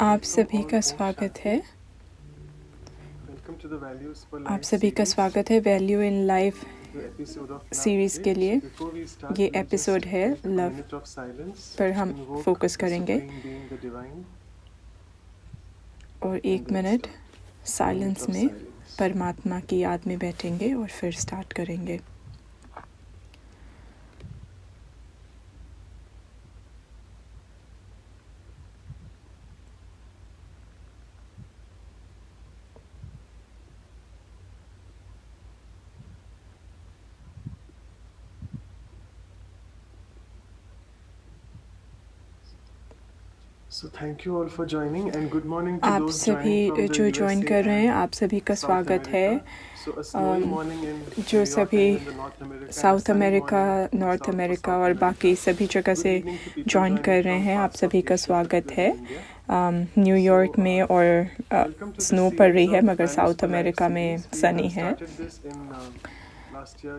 आप सभी का स्वागत है। आप सभी का स्वागत है वैल्यू इन लाइफ सीरीज के लिए। ये एपिसोड है लव पर हम फोकस करेंगे और 1 मिनट साइलेंस में परमात्मा की याद में बैठेंगे और फिर स्टार्ट करेंगे। आप सभी जो ज्वाइन कर रहे हैं, आप सभी का स्वागत है। जो सभी साउथ अमेरिका, नॉर्थ अमेरिका और बाकी सभी जगह से ज्वाइन कर रहे हैं, आप सभी का स्वागत है। न्यूयॉर्क में और स्नो पड़ रही है, मगर साउथ अमेरिका में सनी है।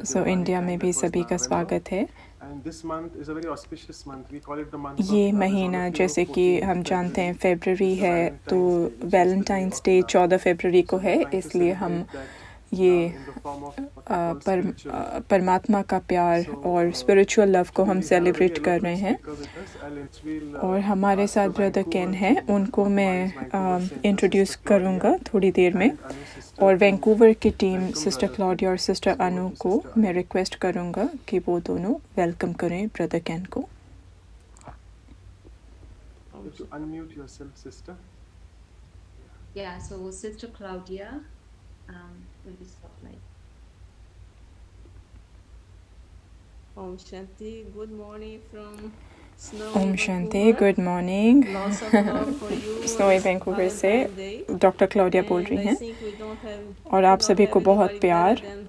सो इंडिया में भी सभी का स्वागत है। ये महीना जैसे कि हम जानते हैं फरवरी है, तो वैलेंटाइंस डे 14 फरवरी को है, इसलिए हम ये परमात्मा का प्यार और स्पिरिचुअल लव को हम सेलिब्रेट कर रहे हैं। और हमारे साथ ब्रदर केन है, उनको मैं इंट्रोड्यूस करूँगा थोड़ी देर में। और वैंकूवर की टीम सिस्टर क्लॉडिया और सिस्टर अनु को मैं रिक्वेस्ट करूँगा कि वो दोनों वेलकम करें ब्रदर केन को। To unmute yourself, sister. Yeah, so Sister Claudia will be spotlight. Om Shanti, good morning from Snowy Om Shanti, Vancouver. Good morning. Lots of love for you. Snowy It's Vancouver से Valentine's Day. Doctor Claudia बोल And रही I हैं। think we don't और आप सभी को बहुत anybody प्यार। better than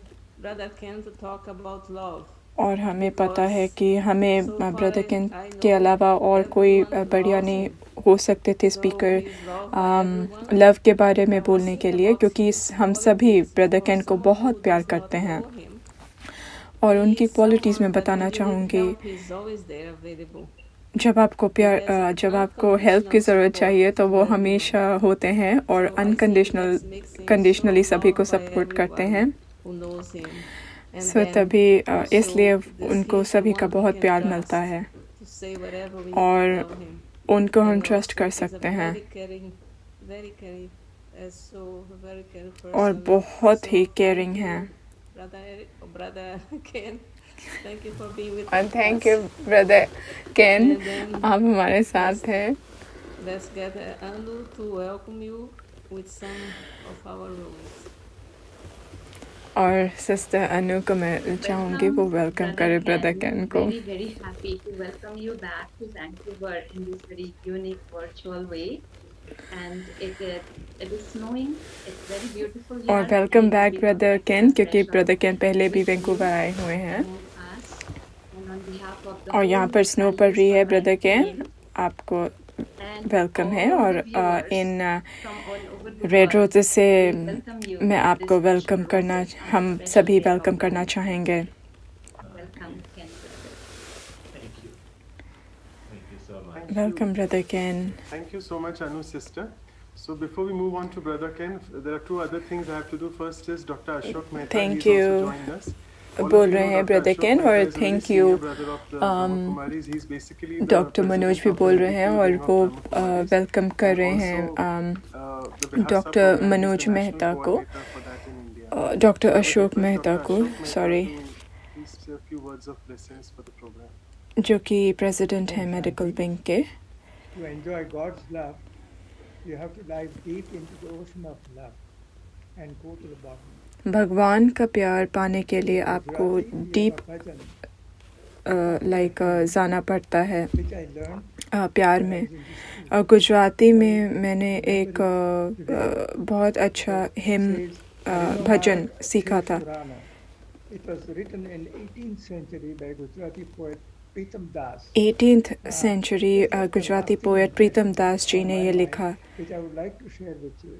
Brother Ken to talk about love. और हमें पता है कि हमें So far brother Ken I के know अलावा और कोई everyone बढ़िया loves नहीं him. हो सकते थे So speaker he is loved by everyone. Love के बारे में I was बोलने के thinking लिए, about क्योंकि his हम सभी qualities ब्रदर for केन को someone बहुत who प्यार does करते not हैं। know him. और He उनकी is क्वालिटीज़ में someone that बताना when you need चाहूँगी, help, he is always there available. जब आपको जब आपको हेल्प की ज़रूरत चाहिए तो वो हमेशा होते हैं और कंडीशनली सभी को सपोर्ट करते हैं। सो तभी इसलिए उनको सभी का बहुत प्यार मिलता है और उनको हम ट्रस्ट कर सकते हैं और बहुत ही केयरिंग हैं। और थैंक यू ब्रदर केन, आप हमारे साथ हैं। Let's get Anu to welcome you with some of our rules. और सिस्टर अनु को मैं चाहूँगी वो वेलकम करे ब्रदर केन को। Very, very happy to welcome you back to Vancouver in this very unique virtual way. And it is snowing. It's very beautiful here. और welcome back brother केन, क्योंकि brother केन पहले भी वैंकूवर आए हुए हैं। और यहाँ पर स्नो पड़ रही है ब्रदर केन, आपको वेलकम है। और इन रेड रोज से मैं आपको हम सभी वेलकम करना चाहेंगे। Welcome, Brother Ken. Thank you so much, Anu, sister. So before we move on to Brother Ken, there are two other things I have to do. First is Dr. Ashok Mehta. Thank He's you. also joined us. बोल रहे हैं brother Ken, और thank you doctor Manoj भी बोल रहे हैं और वो वेलकम कर रहे हैं डॉक्टर मनोज मेहता को, डॉक्टर अशोक मेहता को, सॉरी, जो कि प्रेसिडेंट हैं मेडिकल विंग के। To enjoy God's love, you have to dive deep into the ocean of love and go to the bottom. भगवान का प्यार पाने के लिए आपको डीप जाना पड़ता है प्यार में। गुजराती में मैंने एक बहुत अच्छा हिम भजन सीखा था। It was written in 18th century by Gujarati poet Pritam Das. 18th century Gujarati poet Pritam Das ji ने ये लिखा, which I would like to share with you.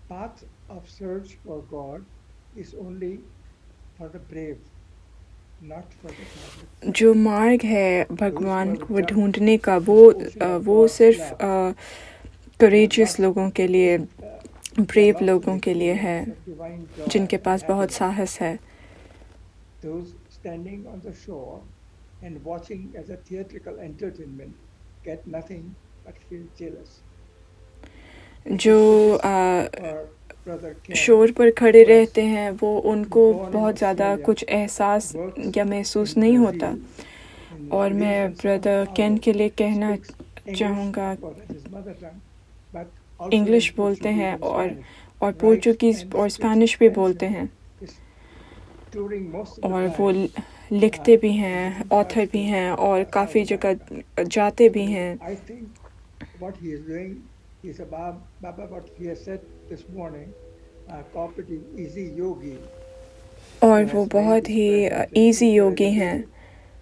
Path of search for God is only for the brave. not for the tablet. जो मार्ग है भगवान को ढूंढने का वो सिर्फ करेजियस लोगों के लिए, ब्रेव लोगों के लिए है, जिनके पास बहुत साहस है। Those standing on the shore and watching as a theatrical entertainment get nothing but feel jealous. जो शोर पर खड़े रहते हैं वो उनको बहुत ज़्यादा कुछ एहसास या महसूस नहीं होता। और मैं ब्रदर केन के लिए कहना चाहूँगा, इंग्लिश बोलते हैं और पोर्चुगीज़ और स्पेनिश भी बोलते हैं, और वो लिखते भी हैं, ऑथर भी हैं, और काफ़ी जगह जाते भी हैं। I think what he is doing is Baba what he has said this morning, cooperative easy yogi. और वो बहुत ही इजी योगी हैं।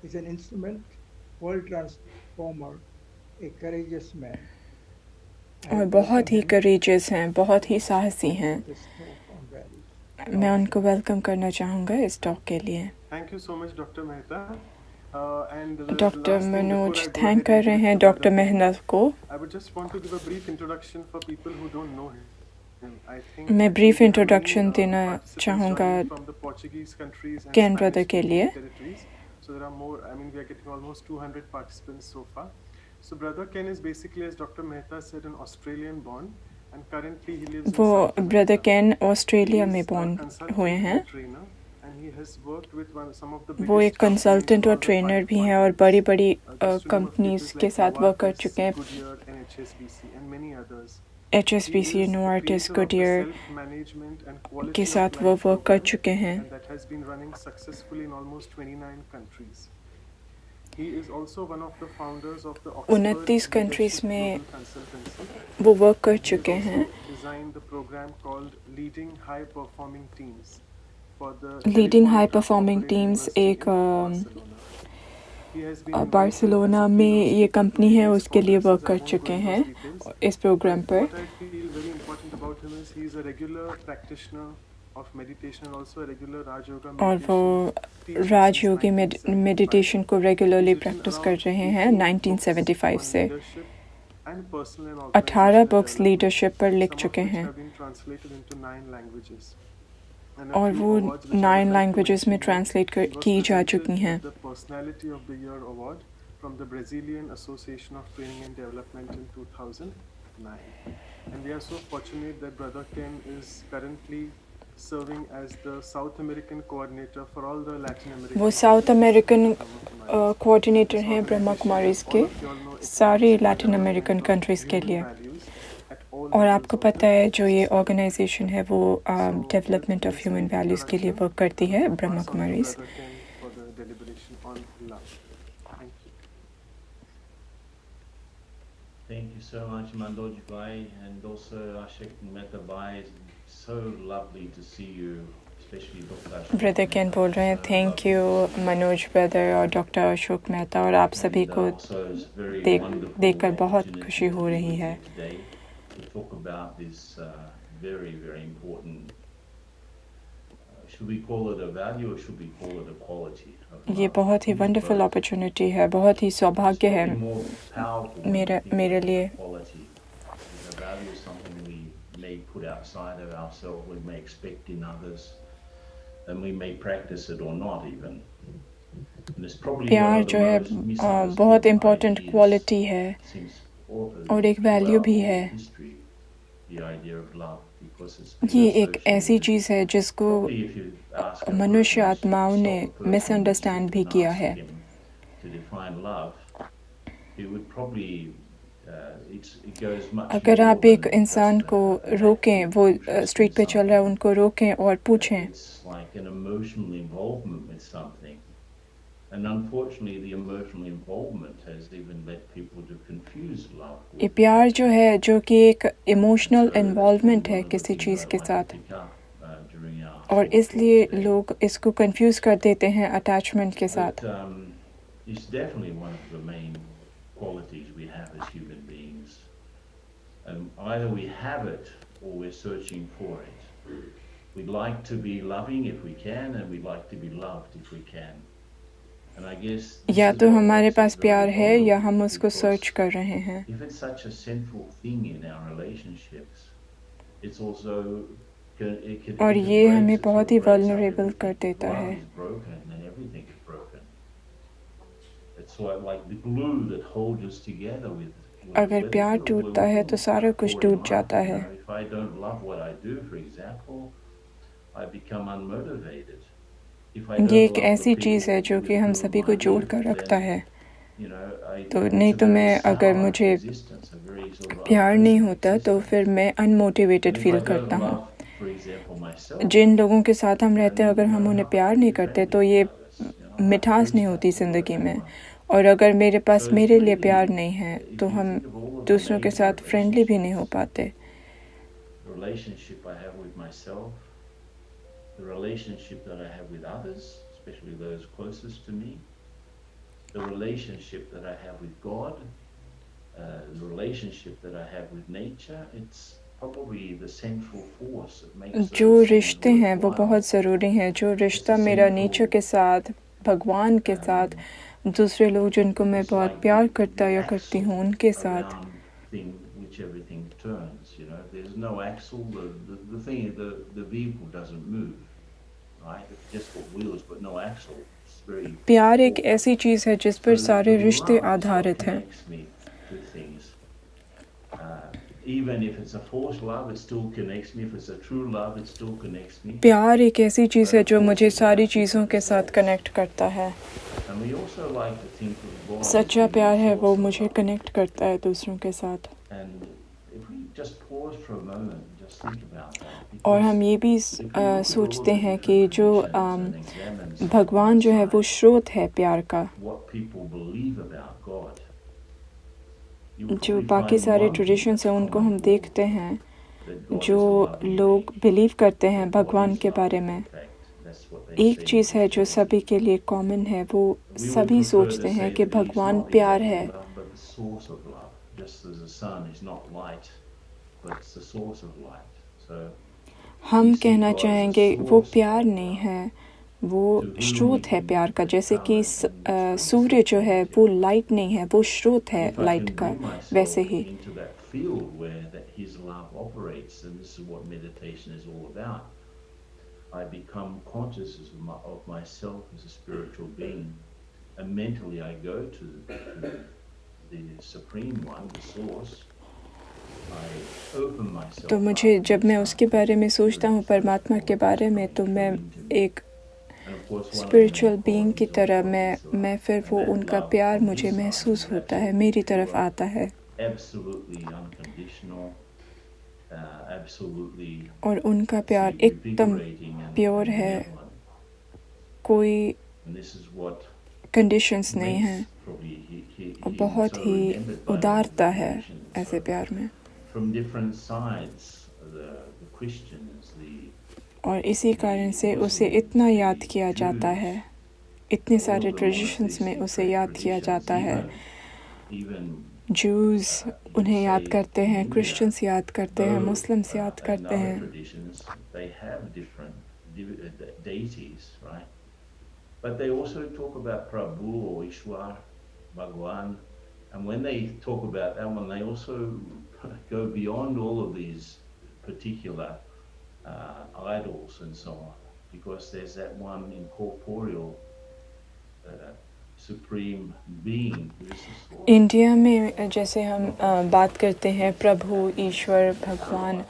Is an instrument, world transformer, a courageous man. और बहुत ही करेजियस हैं, बहुत ही साहसी हैं। मैं उनको वेलकम करना चाहूँगा इस टॉक के लिए। Thank you so much, Dr. Mehta. Doctor Manoj thank कर रहे हैं डॉक्टर मेहता को। I would just want to give a brief introduction for people who don't know him. I think मैं ब्रीफ इंट्रोडक्शन देना participants चाहूँगा joining from the Portuguese countries and Ken brother के Spanish लिए। territories. So there are more. I mean, we are getting almost 200 participants so far. So Brother Ken is basically, as Dr. Mehta said, an Australian born, and currently he lives in वो South brother Africa. Ken Australia He में is a born consultant हुए हैं। and trainer, and he has worked with some of the वो biggest एक consultant और companies trainer worldwide. भी हैं और बड़ी बड़ी Just to name a few, companies it is के like साथ वर्क कर Novartis, चुके हैं, Goodyear, and HSBC, and many others. HSBC, He is the Novartis, creator of the Goodyear self-management and quality के of साथ life वो work कर program, चुके हैं। and that has been running successfully in almost 29 countries. He is also one of the founders of the Oxford 29 countries Leadership में Global Consultancy. वो work कर He has चुके also हैं। designed the program called Leading High Performing Teams for the leading high Telephonic performing Operating teams University एक in Barcelona. He has been invited Barcelona as a में keynote ये speaker company to है, various उसके लिए work congresses. I कर won't चुके go into हैं those details. इस प्रोग्राम But पर। what I feel very important about him is he is a regular practitioner of meditation, and also a regular Raj Yoga और वो meditation teacher since राजयोगी 1975. Meditation को regularly He's written practice around कर रहे हैं 18 books 1975 on से। leadership and personal and 18 organizational books development, leadership पर लिख some of चुके which हैं, have been translated into 9 languages. And a और few वो awards which I 9 would like to languages में mention here. Translate He was की जा presented चुकी हैं। with the Personality of the Year award from the Brazilian Association of Training and Development in 2009. And we are so fortunate that Brother Ken is currently serving as the South American coordinator for all the Latin American वो south American Kumaris. Coordinator This हैं Brahma organization, Kumaris as के all of you all know, it सारे works for Latin development American of countries के human लिए। values at all और levels आपको of पता the है जो ये society. ऑर्गेनाइजेशन है वो डेवलपमेंट ऑफ ह्यूमन वैल्यूज़ के लिए वर्क करती है, Brahma Pass on to Kumaris. Brother Ken for the deliberation on love. Thank you. Thank you so much, Manoj Bhai, and also Ashik Mehta Bhai. It's so lovely to see you, especially Dr. Ashok brother Ken Mehta. बोल रहे हैं So thank lovely you to see you. Manoj brother और doctor Ashok Mehta और आप सभी And को also it's very wonderful देखकर बहुत opportunity खुशी to हो be रही with है। you today to talk about this very, very important, should we call it a value or should we call it a quality of ये love? बहुत ही It is wonderful both. Opportunity है, बहुत ही It's सौभाग्य है probably more powerful when मेरे you think मेरे of लिए। quality. Because a value is something we may put outside of ourselves, we may expect in others, and we may practice it or not even. And it's probably one प्यार of the जो है most misunderstood बहुत important ideas quality है since और एक value भी throughout है। history, the idea of love, because it's been ये एक ऐसी associated. चीज़ है जिसको Probably if you ask a मनुष्य person, आत्माओं ने stop a person मिसअंडरस्टैंड भी and किया ask है। him to define love, he would probably it goes much अगर more आप एक than इंसान just को an रोकें, act वो of interest स्ट्रीट in पे चल रहा है, something. उनको रोकें और पूछें। It's like an emotional involvement with something. And unfortunately, the emotional involvement has even led people to confuse love ये with प्यार जो है जो कि एक emotional So that's involvement one है of the किसी things चीज़ I'd के like साथ, to pick up, during our और short इसलिए talk today. लोग इसको कंफ्यूज कर देते हैं अटैचमेंट के साथ। But it's definitely one of the main qualities we have as human beings. And either we have it or we're searching for it. We'd like to be loving if we can, and we'd like to be loved if we can. And I guess या this is तो what हमारे makes pass it very प्यार है या vulnerable, हम उसको because search कर रहे हैं. if it's such a central thing in our relationships, it's also और if it ये breaks, हमें it sort बहुत of he breaks up vulnerable everything. कर If देता love है. is broken, then everything is broken. It's like the glue that holds us together अगर with प्यार it, टूटता है तो we'll सारा कुछ fall in टूट line. जाता You है. know, if I don't love what I do, for example, I become unmotivated. If I ये don't एक love the ऐसी चीज़ है people जो कि with हम whom सभी I को जोड़ live, कर रखता then है. you know, तो it's नहीं a तो very मैं अगर sour मुझे existence, a very sort of प्यार नहीं unpleasant होता तो फिर existence. मैं unmotivated And if feel I करता don't हूँ. love, for example, myself, जिन लोगों के साथ हम रहते हैं then अगर you हम know, उन्हें how प्यार can I नहीं be करते friendly तो with ये others? You know, I मिठास नहीं lose होती that all ज़िंदगी the में. time. और अगर मेरे पास So it's मेरे लिए प्यार really, नहीं है तो if you हम think of all of the दूसरों के major साथ फ्रेंडली भी नहीं हो relationships, पाते. the relationship I have with myself, the relationship that I have with others, especially those closest to me, the relationship that I have with God, the relationship that I have with nature, it's probably the central force that makes जो those things रिश्ते हैं वो worthwhile. बहुत ज़रूरी हैं. जो It's रिश्ता the मेरा central नेचर के साथ, भगवान के साथ, दूसरे लोग जिनको मैं it's बहुत like प्यार करता the या करती हूँ axle उनके साथ. around thing which everything turns. You know, if there's no axle, the thing, the vehicle doesn't move. Right? It's just got wheels but no axle. It's very प्यार एक awkward. ऐसी चीज़ है जिस So पर सारे रिश्ते love is what आधारित हैं. connects me to things. Even if it's a forced love, it still connects me. If it's a true love, it still connects me. प्यार एक ऐसी चीज़ But है of जो course, मुझे it सारी has चीज़ों different के साथ selves. कनेक्ट करता है. And we also like to think of God as सच्चा being प्यार the है वो source of मुझे love. कनेक्ट करता है दूसरों के साथ. And if we just pause for a moment, just think about that. और Because हम ये भी if we look at all of सोचते the हैं different कि जो traditions and examine भगवान जो है वो स्रोत है प्यार का. what people believe about God, you जो probably बाकी find सारे one thing ट्रेडिशंस that's हैं उनको common हम for देखते हैं that God जो is a loving लोग being. बिलीव करते हैं That God भगवान is के love. बारे में. In fact, that's what they एक say in चीज़ है जो Christianity. सभी के लिए कॉमन है. वो We would सभी prefer सोचते to हैं say कि that He's भगवान not प्यार exactly है. love, but the source of love. Just as the sun is not light, but it's the source of light. So हम we see कहना God as the चाहेंगे वो source प्यार of नहीं love, है, वो to whom we स्रोत है can प्यार का. जैसे come कि and experience सूर्य that जो है quality वो of love. लाइट नहीं है, वो स्रोत है And if I light can का. bring वैसे myself he into that field where that His love operates, and this is what meditation is all about, I become conscious of myself as a spiritual being, and mentally I go to the Supreme One, the Source. I open myself तो मुझे up जब and मैं start उसके to बारे में सोचता हूँ experience those परमात्मा के qualities बारे में coming तो मैं into me. एक And of course, one of the spiritual main being की qualities of तरह God is love. मैं फिर And वो that उनका love प्यार from मुझे His side महसूस is होता है, absolutely मेरी तरफ pure, आता है. absolutely unconditional, absolutely और उनका प्यार एकदम revigorating and प्योर है, benevolent. कोई And this is what conditions नहीं makes हैं probably he और is बहुत so he remembered by all उदारता the है traditions. ऐसे So प्यार में. from different sides, the Christians, और इसी कारण से उसे Muslims, इतना याद the किया जाता Jews, है, इतने all सारे of the ट्रेडिशंस में monotheistic उसे याद किया traditions, जाता है. even जूस you उन्हें याद say करते in हैं, India, क्रिश्चियंस याद करते हैं, though मुस्लिम्स याद and करते other हैं. traditions, they have different deities, right? But they also talk about Prabhu or Ishwar, Bhagwan, and when they talk about that one, they also go beyond all of these particular idols and so on, because there's that one incorporeal supreme being who is the source. India में जैसे हम बात करते हैं प्रभु, ईश्वर, भगवान,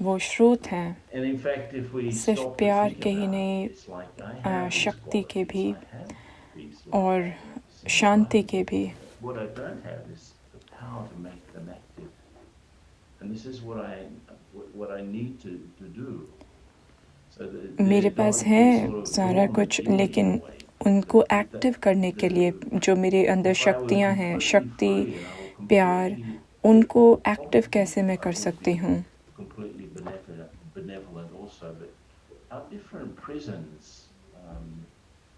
वो स्रोत हैं. And in fact, if we सिर्फ stop to प्यार think के ही about नहीं, it, it's like I have these शक्ति के qualities, भी I have these love, और happiness, शांति and के भी. what I don't have is the power to make them active. And this is what I need to do. So मेरे पास है सारा कुछ, लेकिन उनको एक्टिव करने के लिए जो मेरे अंदर शक्तियाँ हैं, शक्ति, प्यार, उनको एक्टिव कैसे मैं कर सकती हूँ. completely benevolent also, but our different prisons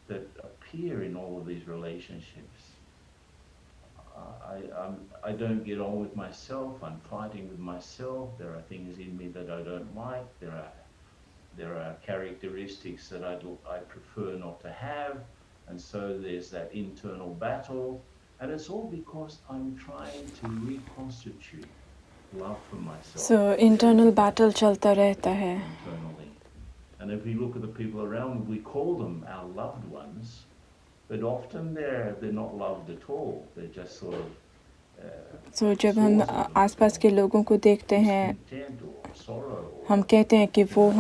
that appear in all of these relationships. I don't get on with myself. I'm fighting with myself. There are things in me that I don't like. There are characteristics that I prefer not to have. And so there's that internal battle. And it's all because I'm trying to reconstitute love for myself. So internal battle चलता रहता है. Internally. And if we look at the people around, we call them our loved ones, but often they're not loved at all. They're just sort of सो जब हम आसपास के लोगों को देखते हैं, discontent or sorrow or हम कहते हैं कि वो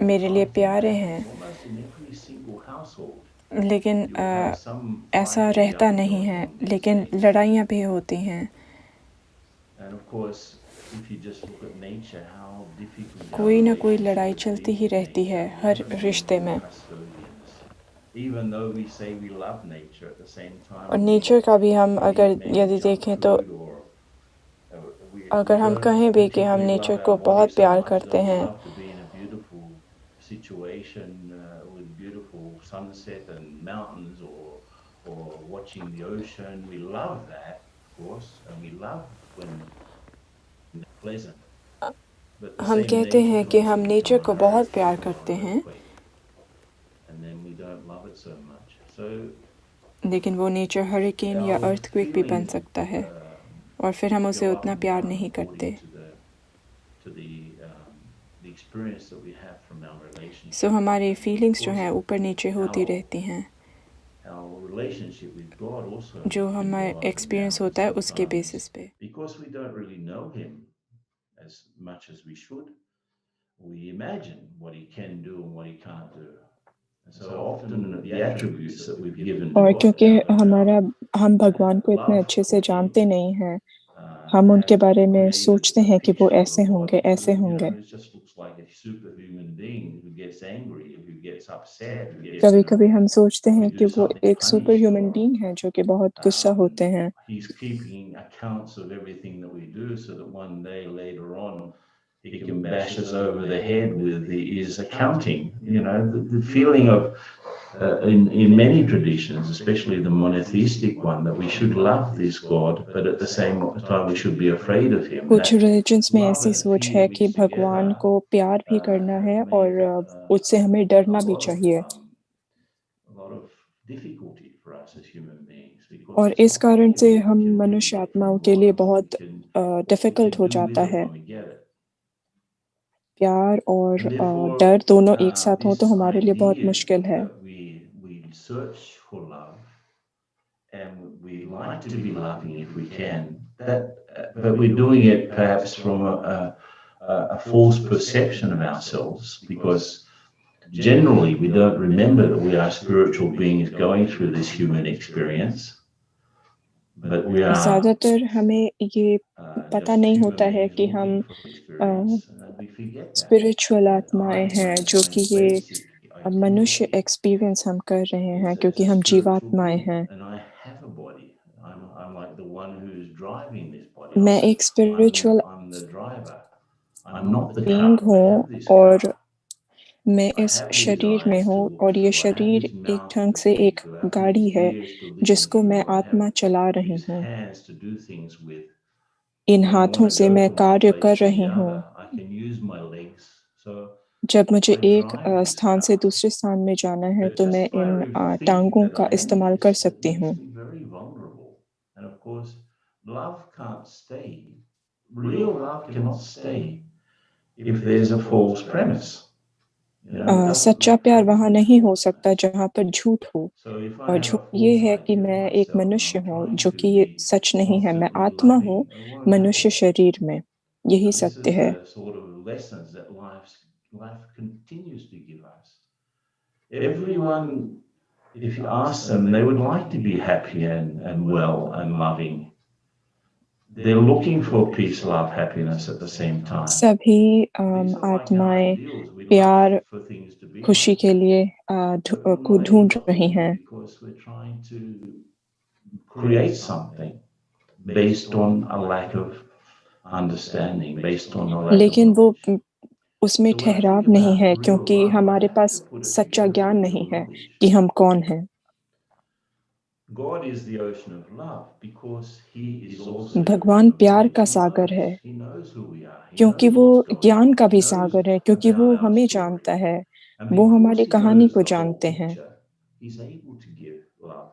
मेरे लिए प्यारे हैं, almost in every single household. लेकिन You will have some ऐसा fight रहता going नहीं on है. these लेकिन days. लड़ाइयाँ भी होती हैं. And of course, if you just look at nature, how difficult our कोई ना कोई relationship लड़ाई has चलती been ही with रहती है nature. हर We haven't रिश्ते been में. custodians. Even though we say we love nature, at the same time और नेचर का भी हम we अगर eat many यदि junk देखें तो food or अगर हम कहें भी कि हम नेचर को बहुत प्यार करते हैं, love to be in a beautiful situation with beautiful sunset and mountains or watching the ocean. We love that, of course, and we love when it's pleasant. But the हम same कहते nature हैं can कि also हम become nature को a बहुत प्यार hurtful करते or हैं, earthquake, and then we don't love it so much. So लेकिन वो नेचर हरिकेन या our अर्थक्वेक भी बन feelings, सकता है और फिर हम उसे go up उतना and प्यार down नहीं according करते. to the experience that we have from our relationship. सो हमारी फीलिंग्स जो Of हैं course, ऊपर नीचे होती रहती हैं. our relationship with God also जो can हमारा go up and experience down होता है उसके sometimes बेसिस पे. because we don't really know Him as much as we should. We imagine what He can do and what He can't do. And so often the attributes that we've given to और God क्योंकि out of our हम भगवान को इतने love अच्छे से for Him, जानते नहीं हैं, हम उनके have बारे में created सोचते a हैं कि वो picture of ऐसे God होंगे, who, ऐसे होंगे. it just looks like a superhuman being who gets angry, who gets upset, who gets कभी-कभी हम सोचते हैं do कि वो something एक super punished human or being है जो कि बहुत गुस्सा होते हैं. He's keeping accounts of everything that we do so that one day later on he can bash us over the head with his accounting. You know, the feeling of in many traditions, especially the monotheistic one, that we should love this God, but at the same time we should be afraid of him. कुछ That religions में love ऐसी and सोच fear है कि mixed भगवान together को प्यार भी करना है make और उससे हमें डरना भी चाहिए. a lot of difficulty for us as human beings because और it's इस not कारण all से we हम can really मनुष्य get आत्माओं from के लिए God. बहुत We डिफिकल्ट can हो do with जाता it है. when we get it. प्यार और And therefore, डर दोनों एक साथ हों तो this हमारे लिए बहुत idea मुश्किल है. that we search for love and we like to be loving if we can, but we're doing it perhaps from a false perception of ourselves because generally we don't remember that we are spiritual beings going through this human experience, but we are ज़्यादातर हमें ये पता just नहीं human होता है beings कि looking हम for experience, and we forget that. Spiritual that आत्माएं I'm हैं my जो कि ये basic मनुष्य identity एक्सपीरियंस हम कर रहे हैं is क्योंकि as a हम spiritual जीवात्माएं being, हैं. and I have a body. I'm like the one who's driving this body. मैं एक spiritual I'm the driver. I'm not the being car. I हूँ have this और car. मैं I इस have these शरीर में eyes to हूँ look और ये through. I have शरीर this एक mouth ढंग to से speak एक through. I have गाड़ी these है ears to listen जिसको मैं through. I have आत्मा चला रही these हूँ. hands to do things with. In When I want हाथों to से go मैं from one कार्य place कर to the रही हूँ. other, I can use my legs. So जब मुझे I एक drive this स्थान से car. दूसरे स्थान में जाना है But तो मैं just by इन thinking टांगों that का I am इस्तेमाल कर this, it सकती makes हूँ. me very vulnerable. And of course, love can't stay. Real love cannot stay if there's a false premise. You know, it doesn't सच्चा make प्यार any वहाँ नहीं हो difference. सकता जहाँ पर झूठ हो. So if I और have a झूठ ये false है कि idea of मैं एक myself and मनुष्य I'm हूँ trying जो to कि ये be सच नहीं है. मैं constantly आत्मा loving, हूँ it won't मनुष्य happen. शरीर में. यही And this सत्य is है. the sort of lessons that life continues to give us. Everyone, if you ask them, they would like to be happy and well and loving. They're looking for peace, love, happiness at the same time. सभी These are like our आत्माएं ideals. We प्यार like for things to be खुशी like के that. लिए But we're को not able ढूंढ to रही hold हैं. it because we're trying to create something based on a lack of understanding, based on a lack of लेकिन वो knowledge. उसमें So when I ठहराव think नहीं about है real क्योंकि love, I हमारे have to pass put it सच्चा together ज्ञान with नहीं real है knowledge. कि हम कौन हैं. God is the ocean of love because He is also the भगवान ocean of प्यार knowledge. का He सागर knows. है He knows who we are. He क्योंकि knows वो what's going ज्ञान on. का He भी knows सागर है क्योंकि वो about our हमें story. जानता है. And वो because हमारी He कहानी knows को the whole जानते हैं. picture, He's able to give love.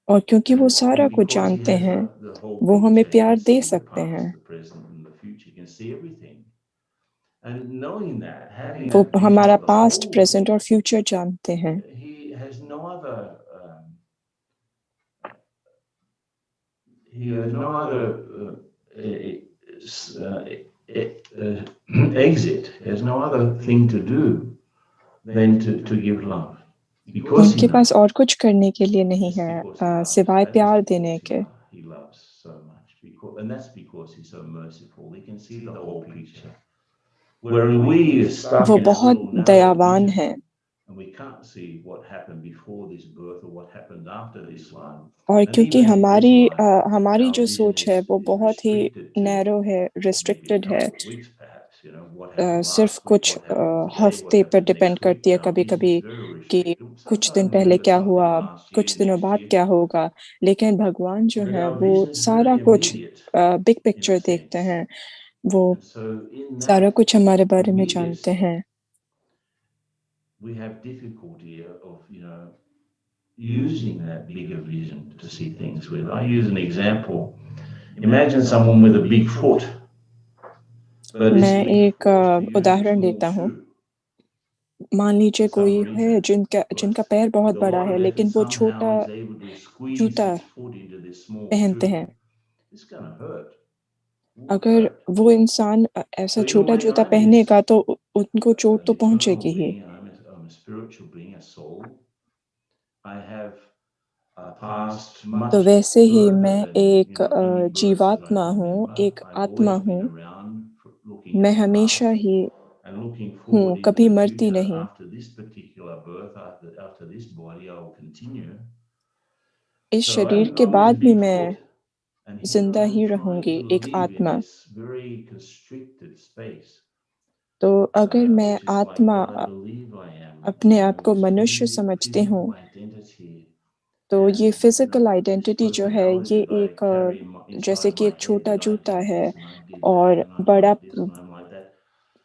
और क्योंकि वो सारा And कुछ because he जानते has हैं, the whole वो हमें picture, he प्यार can दे see the सकते हैं। past, the present, and the future. He can see everything. And knowing that, having वो that vision हमारा of the past, whole, present और फ्यूचर जानते हैं। he has no other he has no other exit. He has no other thing to do than to give love. Because he उनके पास knows. और कुछ करने के लिए नहीं It's है because he loves. सिवाय That is प्यार because देने के। he loves so much. And that's because he's so merciful. He can see the whole picture. Whereas we are stuck वो in our बहुत little narrow दयावान vision, है and we can't see what happened before this birth or what happened after this one. और And क्योंकि even in this हमारी life, हमारी our जो vision सोच है वो is बहुत ही restricted to नैरो है, maybe a रिस्ट्रिक्टेड है, couple of weeks, perhaps. You know, what happened सिर्फ last week, कुछ what happened today, what हफ्ते पर happened डिपेंड next week. करती है Our कभी vision कभी is very कि restricted. कुछ Sometimes दिन पहले remember क्या something हुआ, last year, कुछ दिनों next बाद year. क्या होगा। लेकिन भगवान जो But है our वो vision is सारा very कुछ immediate big in a picture देखते sense. हैं, वो And so in सारा that कुछ हमारे बारे में immediate, जानते हैं। we have difficulty of, you know, using that bigger vision to see things with. I use an example. Imagine someone with a big foot, but this मैं big एक foot has to use a उदाहरण small देता हूँ। shoe मान लीजिए for कोई some है reason. जिनका Because पैर बहुत with a बड़ा lot है of लेकिन effort, वो somehow छोटा he's able to squeeze जूता his foot into this small पहनते shoe. हैं। It's going to hurt. It will अगर hurt. वो इंसान ऐसा So in a छोटा way, जूता I'm पहनेगा तो उनको चोट an तो eternal पहुंचेगी ही। being. I'm a spiritual being, a soul. I have past तो much वैसे ही further मैं than, एक you know, any births that I जीवात्मा can हूँ, remember. एक I've आत्मा always been हूँ। around, looking मैं at the हमेशा past ही and looking हूँ, forward into कभी the मरती future. नहीं। After this particular birth, after this body, I will continue. इस So शरीर के I'm this बाद भी big मैं foot, and here जिंदा I am ही trying रहूंगी, to एक live in आत्मा। this very constricted space, तो अगर मैं which is like आत्मा what I believe I am. अपने You आप know, को this मनुष्य समझती हूँ, physical identity. तो ये And, you physical know, this identity जो है ये personality that I एक carry जैसे inside कि my एक head, छोटा that I जूता did है, this and I did that और and I'm बड़ा like this and I'm like that.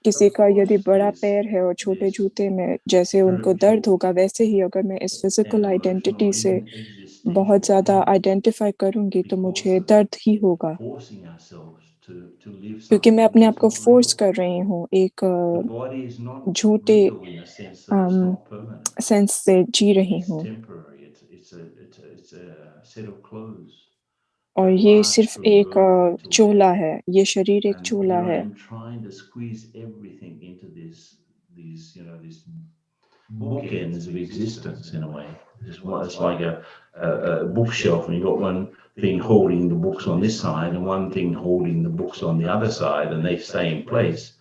किसी Of का यदि course, बड़ा पैर है और छोटे there's जूते में जैसे उनको दर्द spiritual होगा, वैसे ही अगर मैं इस physical and emotional identity or से even बहुत existential ज़्यादा pain आइडेंटिफाई करूंगी तो because मुझे of दर्द ही होगा, forcing ourselves to live क्योंकि मैं something अपने which आप is को not फोर्स real. कर रही हूँ एक The body is not झूठे real in a sense that it's not permanent. Sense से जी रही It's हूँ। temporary. It's a set of clothes और that ये last सिर्फ from एक birth until चोला death. है, ये शरीर एक And चोला here I है। am trying to squeeze everything into these, you know, these bookends of existence in a way. It's like a bookshelf, and you've got one thing holding the books on this side and one thing holding the books on the other side, and they stay in place.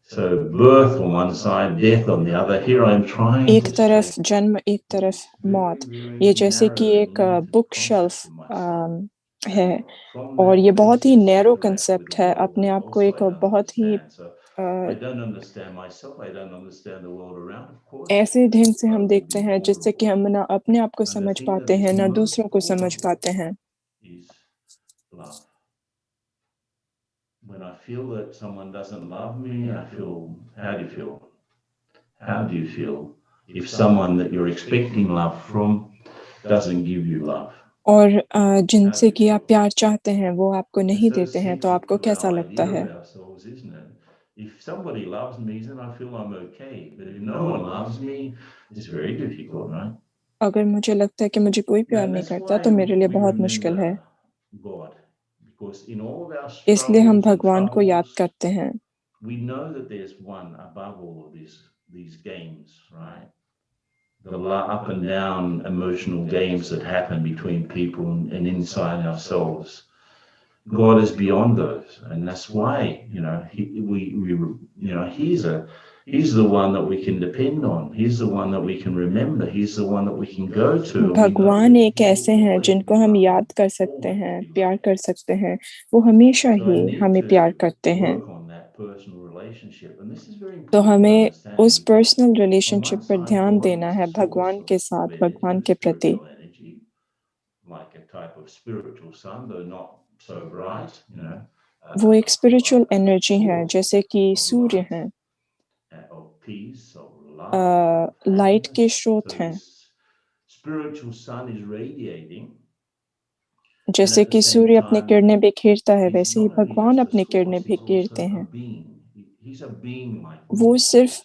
So birth on one side, death on the other. Here I'm trying एक to तरफ stay जन्म, एक in तरफ this very, मौत। very ये जैसे कि narrow and एक limited book shelf concept of myself. है, And from और that ये बहुत ही place, narrow interact with concept the है। world अपने that आप को also एक I don't बहुत ही understand. So I don't understand myself. I don't understand the world around, of course. ऐसे ढंग से हम Love will देखते be हैं all जिससे कि हम ना अपने आप को and the समझ thing that पाते is हैं, ना most दूसरों को समझ important पाते हैं। is love. When I feel that someone doesn't love me, I feel, how do you feel? How do you feel if someone that you're expecting love from doesn't give you love? और How जिनसे do you कि आप feel? प्यार चाहते हैं वो आपको It's नहीं so देते हैं, तो आपको कैसा centric, our लगता idea है? of ourselves, isn't it? If somebody loves me, then I feel I'm okay. But if no one loves me, it's very difficult, right? अगर मुझे लगता है कि मुझे कोई प्यार And नहीं that's करता why तो मेरे लिए we बहुत मुश्किल है। remember God. Because in all of our इसलिए हम struggles and भगवान को याद troubles, करते हैं। we know that there's one above all of these games, right? The up and down emotional games that happen between people and inside ourselves. God is beyond those, and that's why, you know, He's the one that we can depend on. He's the one that we can remember. He's the one that we can go to. And we know भगवान that एक He ऐसे will हैं always जिनको be हम loving, याद कर सकते always हैं, be प्यार loving. कर सकते हैं, वो हमेशा So I ही need हमें प्यार to करते हैं। work on that personal relationship, and this is very तो important to हमें understand उस because personal on one relationship पर side, ध्यान God देना is है, the source भगवान के साथ, of energy, भगवान of के प्रति। spiritual energy, like a type of spiritual sun, though not so bright, you know, वो एक स्पिरिचुअल एनर्जी है, source जैसे कि of सूर्य light, हैं, of peace, of love, of light के happiness. स्रोत So हैं। this spiritual sun is radiating, and जैसे at the कि same सूर्य अपनी time, किरणें बिखेरता है, he's वैसे ही not only भगवान just a अपनी किरणें source, he's बिखेरते also a हैं। being. He's a being like वो me. सिर्फ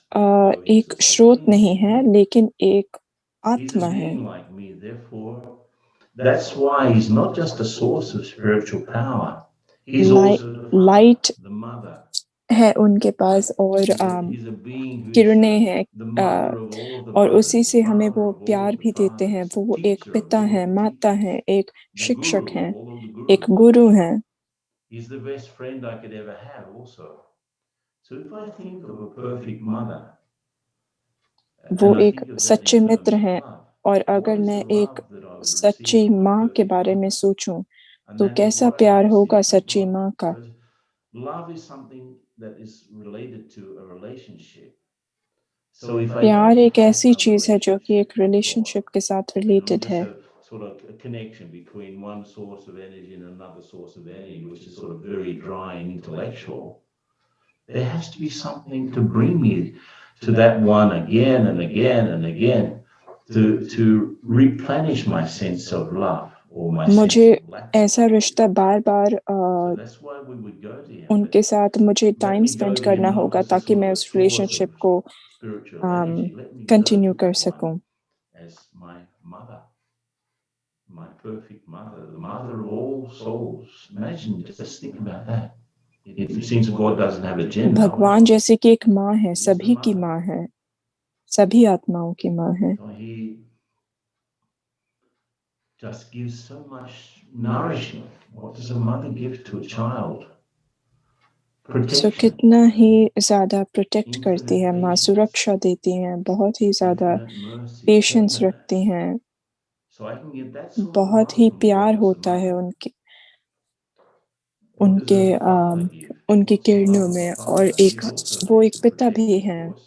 So he's एक the स्रोत supreme नहीं being. है, लेकिन एक He's a आत्मा है। being like me. Therefore, that's why he's not just a source of spiritual power. He's also the father, light the mother. है उनके पास और He's a being who is किरणें हैं, the mother of all of the और mothers, उसी the से हमें father वो of all प्यार of the भी देते हैं। fathers, the वो एक teacher of पिता all है, of the माता teachers, है, एक the शिक्षक guru हैं, of all of the एक gurus. गुरु हैं। He's the best friend I could ever have also. So if I think of a perfect mother, वो and I एक think of that सच्चे in मित्र terms of हैं, love, और what अगर is मैं the एक love that I would सच्ची receive from a माँ के perfect बारे में mother? सोचूं, And तो that is कैसा what I प्यार होगा receive from सच्ची God. माँ का। So love is something that is related to a relationship. So if I प्यार don't एक have ऐसी a चीज है जो कि एक relationship with God, रिलेशनशिप के साथ रिलेटेड just है, a sort of a connection between one source of energy and another source of energy, which is sort of very dry and intellectual, there has to be something to bring me to that one again and again and again to replenish my sense of love or my sense मुझे of lack of ऐसा love. रिश्ता बार बार So that's why we would go to him. उनके साथ मुझे Let time me go spend to him करना not होगा as a ताकि sort मैं of a उस source of रिलेशनशिप को spiritual energy. Let me go continue to कर that सकूं। one as my mother, my perfect mother, the mother of all souls. Imagine, just think about that. It seems God doesn't have a gender. भगवान जैसे कि एक माँ है, He's the सभी की mother. माँ है, सभी आत्माओं की माँ है। So he just gives so much nourishment. What does a mother give to a child? So Protection, कितना ही ज्यादा प्रोटेक्ट करती है infinite माँ, patience, सुरक्षा देती हैं, बहुत ही ज्यादा infinite mercy, पेशेंस tenderness. रखती हैं, So I can get that sort of बहुत love ही from प्यार God as a होता है mother. उनके What does उनके a father give? उनकी What's the किरणों love of में। a और father? एक He's also वो there एक to पिता protect भी me, of हैं, course.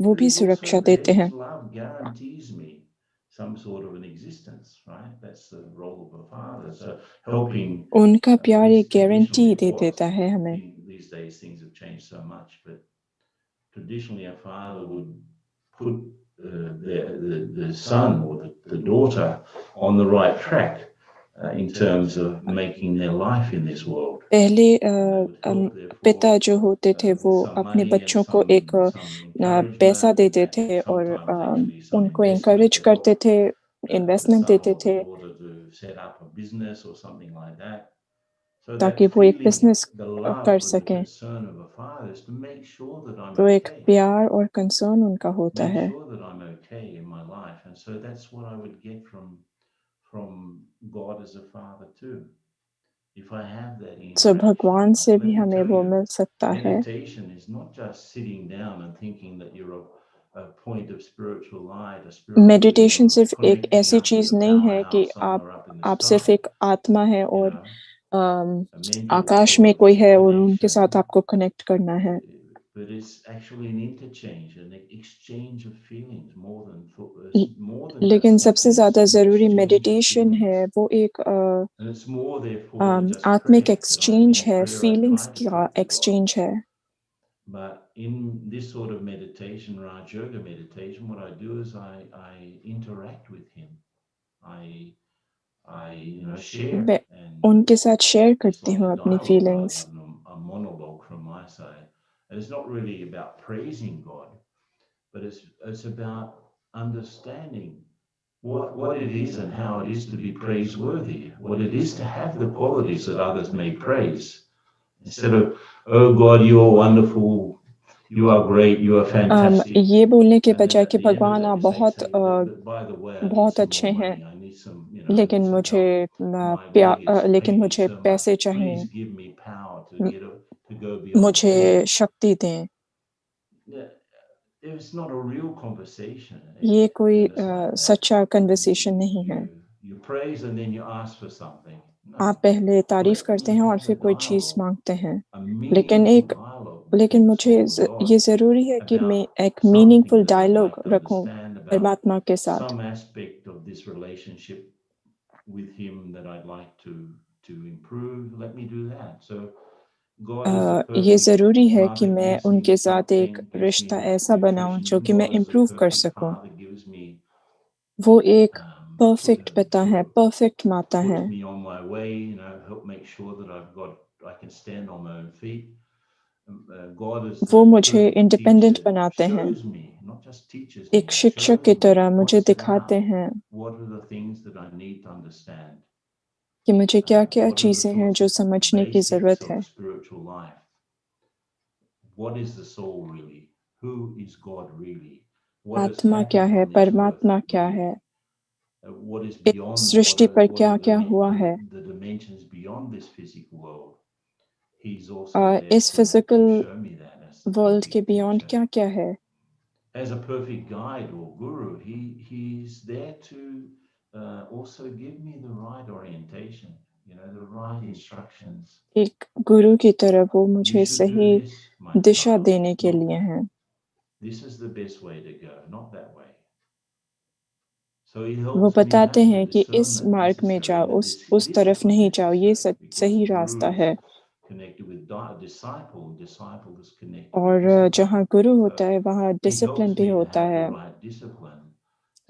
वो But भी he's सुरक्षा also देते there. हैं। His love guarantees me some sort of an existence, right? That's the role of a father. So helping उनका प्यार एक traditionally, guarantee of they course, देता है हमें। these days things have changed so much, but traditionally a father would put the son or the daughter on the right track in terms of making their life in this world. पहले They would help, पिता therefore, जो होते थे with वो some अपने money and बच्चों को एक some पैसा encouragement, देते and थे और sometimes actually some उनको investment encourage to करते help थे, the इन्वेस्टमेंट son देते or the थे daughter to set up a business or something like that. So that ताकि वो एक feeling, बिजनेस the love कर and the सकें। concern of a father is to make sure that I'm तो एक okay. प्यार और कंसर्न उनका होता Make है। sure that I'm okay in my life. And so that's what I would get from God as a father too. If I have that so interaction, भगवान से let भी me हमें tell वो you, मिल सकता है। meditation is not just sitting down and thinking that you're a point of spiritual light, a spiritual meditation being, or सिर्फ एक connecting ऐसी up with चीज a नहीं है कि powerhouse somewhere up in the आप सिर्फ sky. एक आत्मा है You और know, a mental Akash sort में of कोई है और उनके connection. साथ आपको कनेक्ट करना है। But it's actually an interchange, an exchange of feelings more than लेकिन just सबसे thinking. ज्यादा It's an जरूरी exchange of मेडिटेशन feelings. है, वो एक And it's more therefore than just आत्मिक prayer, that एक्सचेंज in है, prayer I feelings try to का talk to God. एक्सचेंज है। But in this sort of meditation, Raj Yoga meditation, what I do is I interact with him. I share, मैं and उनके साथ share it's करती like हूँ a अपनी dialogue rather feelings. than a monologue from my side. And it's not really about praising God, but it's about understanding what it is and how it is to be praiseworthy, what it is to have the qualities that others may praise. Instead of, oh God, you are wonderful, you are great, you are fantastic. ये बोलने के And then बजाय at कि the end of भगवान that, आप बहुत but by the way, I need बहुत some अच्छे more हैं, money. I need some, I need लेकिन some मुझे help. My leg is लेकिन paining मुझे so much. पैसे चाहिए, Please give me power to go beyond मुझे pain. शक्ति दें। Yeah, it's not a real conversation ये कोई when it's like that. सच्चा कन्वर्सेशन नहीं है। You praise and then you ask for something. No. आप पहले तारीफ Let करते me हैं और have a फिर कोई चीज dialogue, मांगते हैं, a लेकिन meaningful dialogue between the मुझे soul and God ये जरूरी है कि मैं about एक something meaningful that I'd dialogue like to रखूं understand about परमात्मा के साथ। some aspect of this relationship with him that I'd like to improve. Let me do that. So God is a ये perfect जरूरी है कि mother, मैं gives me उनके साथ एक something, gives me रिश्ता ऐसा बनाऊं nutrition. जो कि मैं God is a इम्प्रूव कर perfect सकूं। father, gives me वो एक put, परफेक्ट पिता sort है, of परफेक्ट माता है. puts me on my way, help make sure that I can stand on my own feet. God is वो the मुझे perfect इंडिपेंडेंट teacher, बनाते हैं. shows me, not just teaches me, एक but शिक्षक की shows me, तरह मुझे points it दिखाते out. हैं What are the things that I need to understand? कि मुझे क्या-क्या What are the चीज़ें हैं sorts जो of समझने की basics ज़रूरत of है. spiritual life? What is the soul really? Who is God really? What has आत्मा क्या happened है, on this earth परमात्मा क्या really? है, What is इस beyond? सृष्टि पर What are क्या-क्या हुआ है. the dimensions beyond this physical world? He's also there इस physical to show me that as the world के perfect बियॉन्ड teacher. क्या-क्या है. As a perfect guide or guru, he's there to also give me the right orientation, the right instructions. एक गुरु की तरह वो You मुझे should do सही this, my Disha child, देने के not लिए that. हैं. This is the best way to go, not that way. So he वो helps me बताते have the हैं कि इस discernment मार्ग में necessary, जाओ, and उस it is तरफ often नहीं जाओ, ये necessary because सही the रास्ता guru है. is connected with disciple is connected with और discipline. जहाँ गुरु So होता है वहाँ he डिसिप्लिन helps भी me to होता have the है. right discipline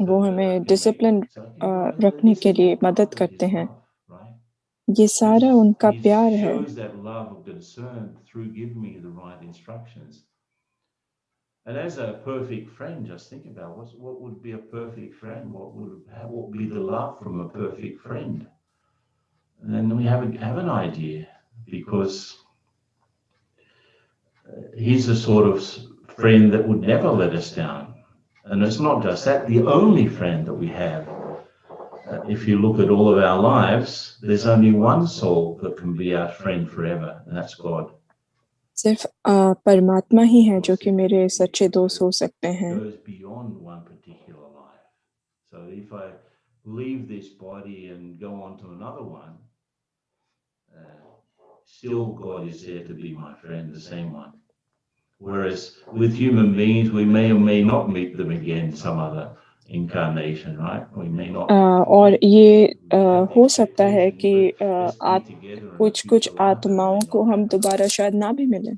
वो so that I हमें can discipline so I can go रखने this के is लिए all मदद part of करते his हैं. love, right? ये सारा उनका He प्यार है. shows that love of concern through giving me the right instructions. And as a perfect friend, just think about what would be a perfect friend? What would be the love from a perfect friend? And then we have an idea, because he's the sort of friend that would never let us down. And it's not just that, the only friend that we have. If you look at all of our lives, there's only one soul that can be our friend forever, and that's God. सिर्फ परमात्मा ही है जो कि मेरे सच्चे दोस्त हो सकते हैं. Goes beyond one particular life. So if I leave this body and go on to another one, still God is there to be my friend, the same one. Whereas with human beings, we may or may not meet them again some other incarnation, right? We may not. और ये have the हो सकता है expectation, कि but let's be together in a कुछ future life, and it आत्माओं may को not हम happen. दोबारा शायद ना भी मिलें.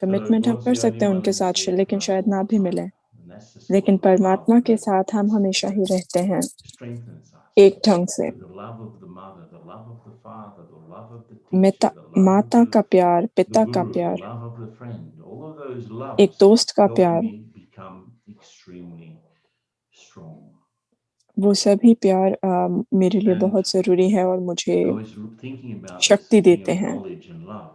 कमिटमेंट हम God's कर the सकते only हैं one उनके that's साथ, there लेकिन for us शायद all ना the भी time. मिले. And that's the लेकिन sort of love परमात्मा के that साथ हम हमेशा ही रहते हैं, strengthens us. एक ढंग से. The love of the mother, the love of the father, the love of the teacher, the love of माता का प्यार, the पिता का guru, the प्यार, love of the friend, all of those एक loves दोस्त का help प्यार, me become extremely strong. वो सभी प्यार मेरे लिए And बहुत ज़रूरी है और मुझे I was thinking about this शक्ति thing देते of हैं. knowledge and love,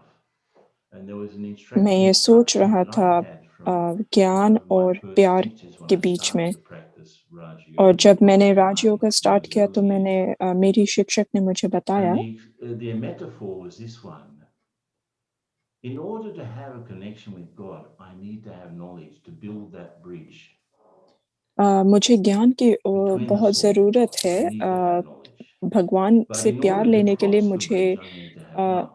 and there was an मैं ये सोच instruction रहा that था I had from one ज्ञान of my और first प्यार teachers when के I बीच में. started to practice Raj और Yoga जब with मैंने Brahma Rajyoga Kumaris in start those किया तो early मैंने years. मेरी शिक्षक ने मुझे बताया. And their metaphor was this one. In order to have a connection with God, I need to have knowledge to build that bridge मुझे ज्ञान की between the बहुत soul and ज़रूरत God. है. I need to have knowledge. भगवान But से in प्यार order to लेने के लिए cross the bridge, I need to have love.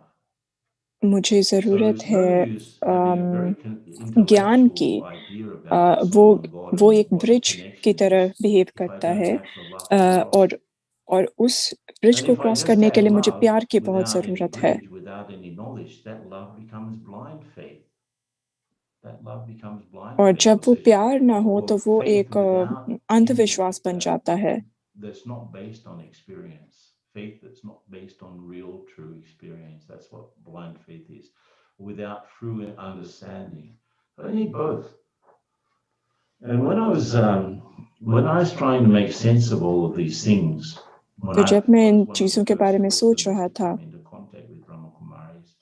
मुझे So ज़रूरत it's no है use having a very ज्ञान की. intellectual idea about the वो soul and God वो and एक what the ब्रिज की connection तरह is बिहेव if I करता don't है. have the love to cross और it. उस ब्रिज And को if I क्रॉस just करने के have लिए मुझे love प्यार की बहुत without any ज़रूरत है. bridge, without any knowledge, that love becomes blind faith. That love becomes blind और faith. जब वो Or प्यार ना हो तो वो faith एक without अंधविश्वास बन any, जाता है. that's not based on experience. Faith that's not based on real, true experience. That's what blind faith is. Without true understanding. I need both. And when I was trying to make sense of all of these things, when तो I जब मैं इन was one of चीज़ों the के बारे first में सोच Westerners रहा to था, come into contact with Brahma Kumaris,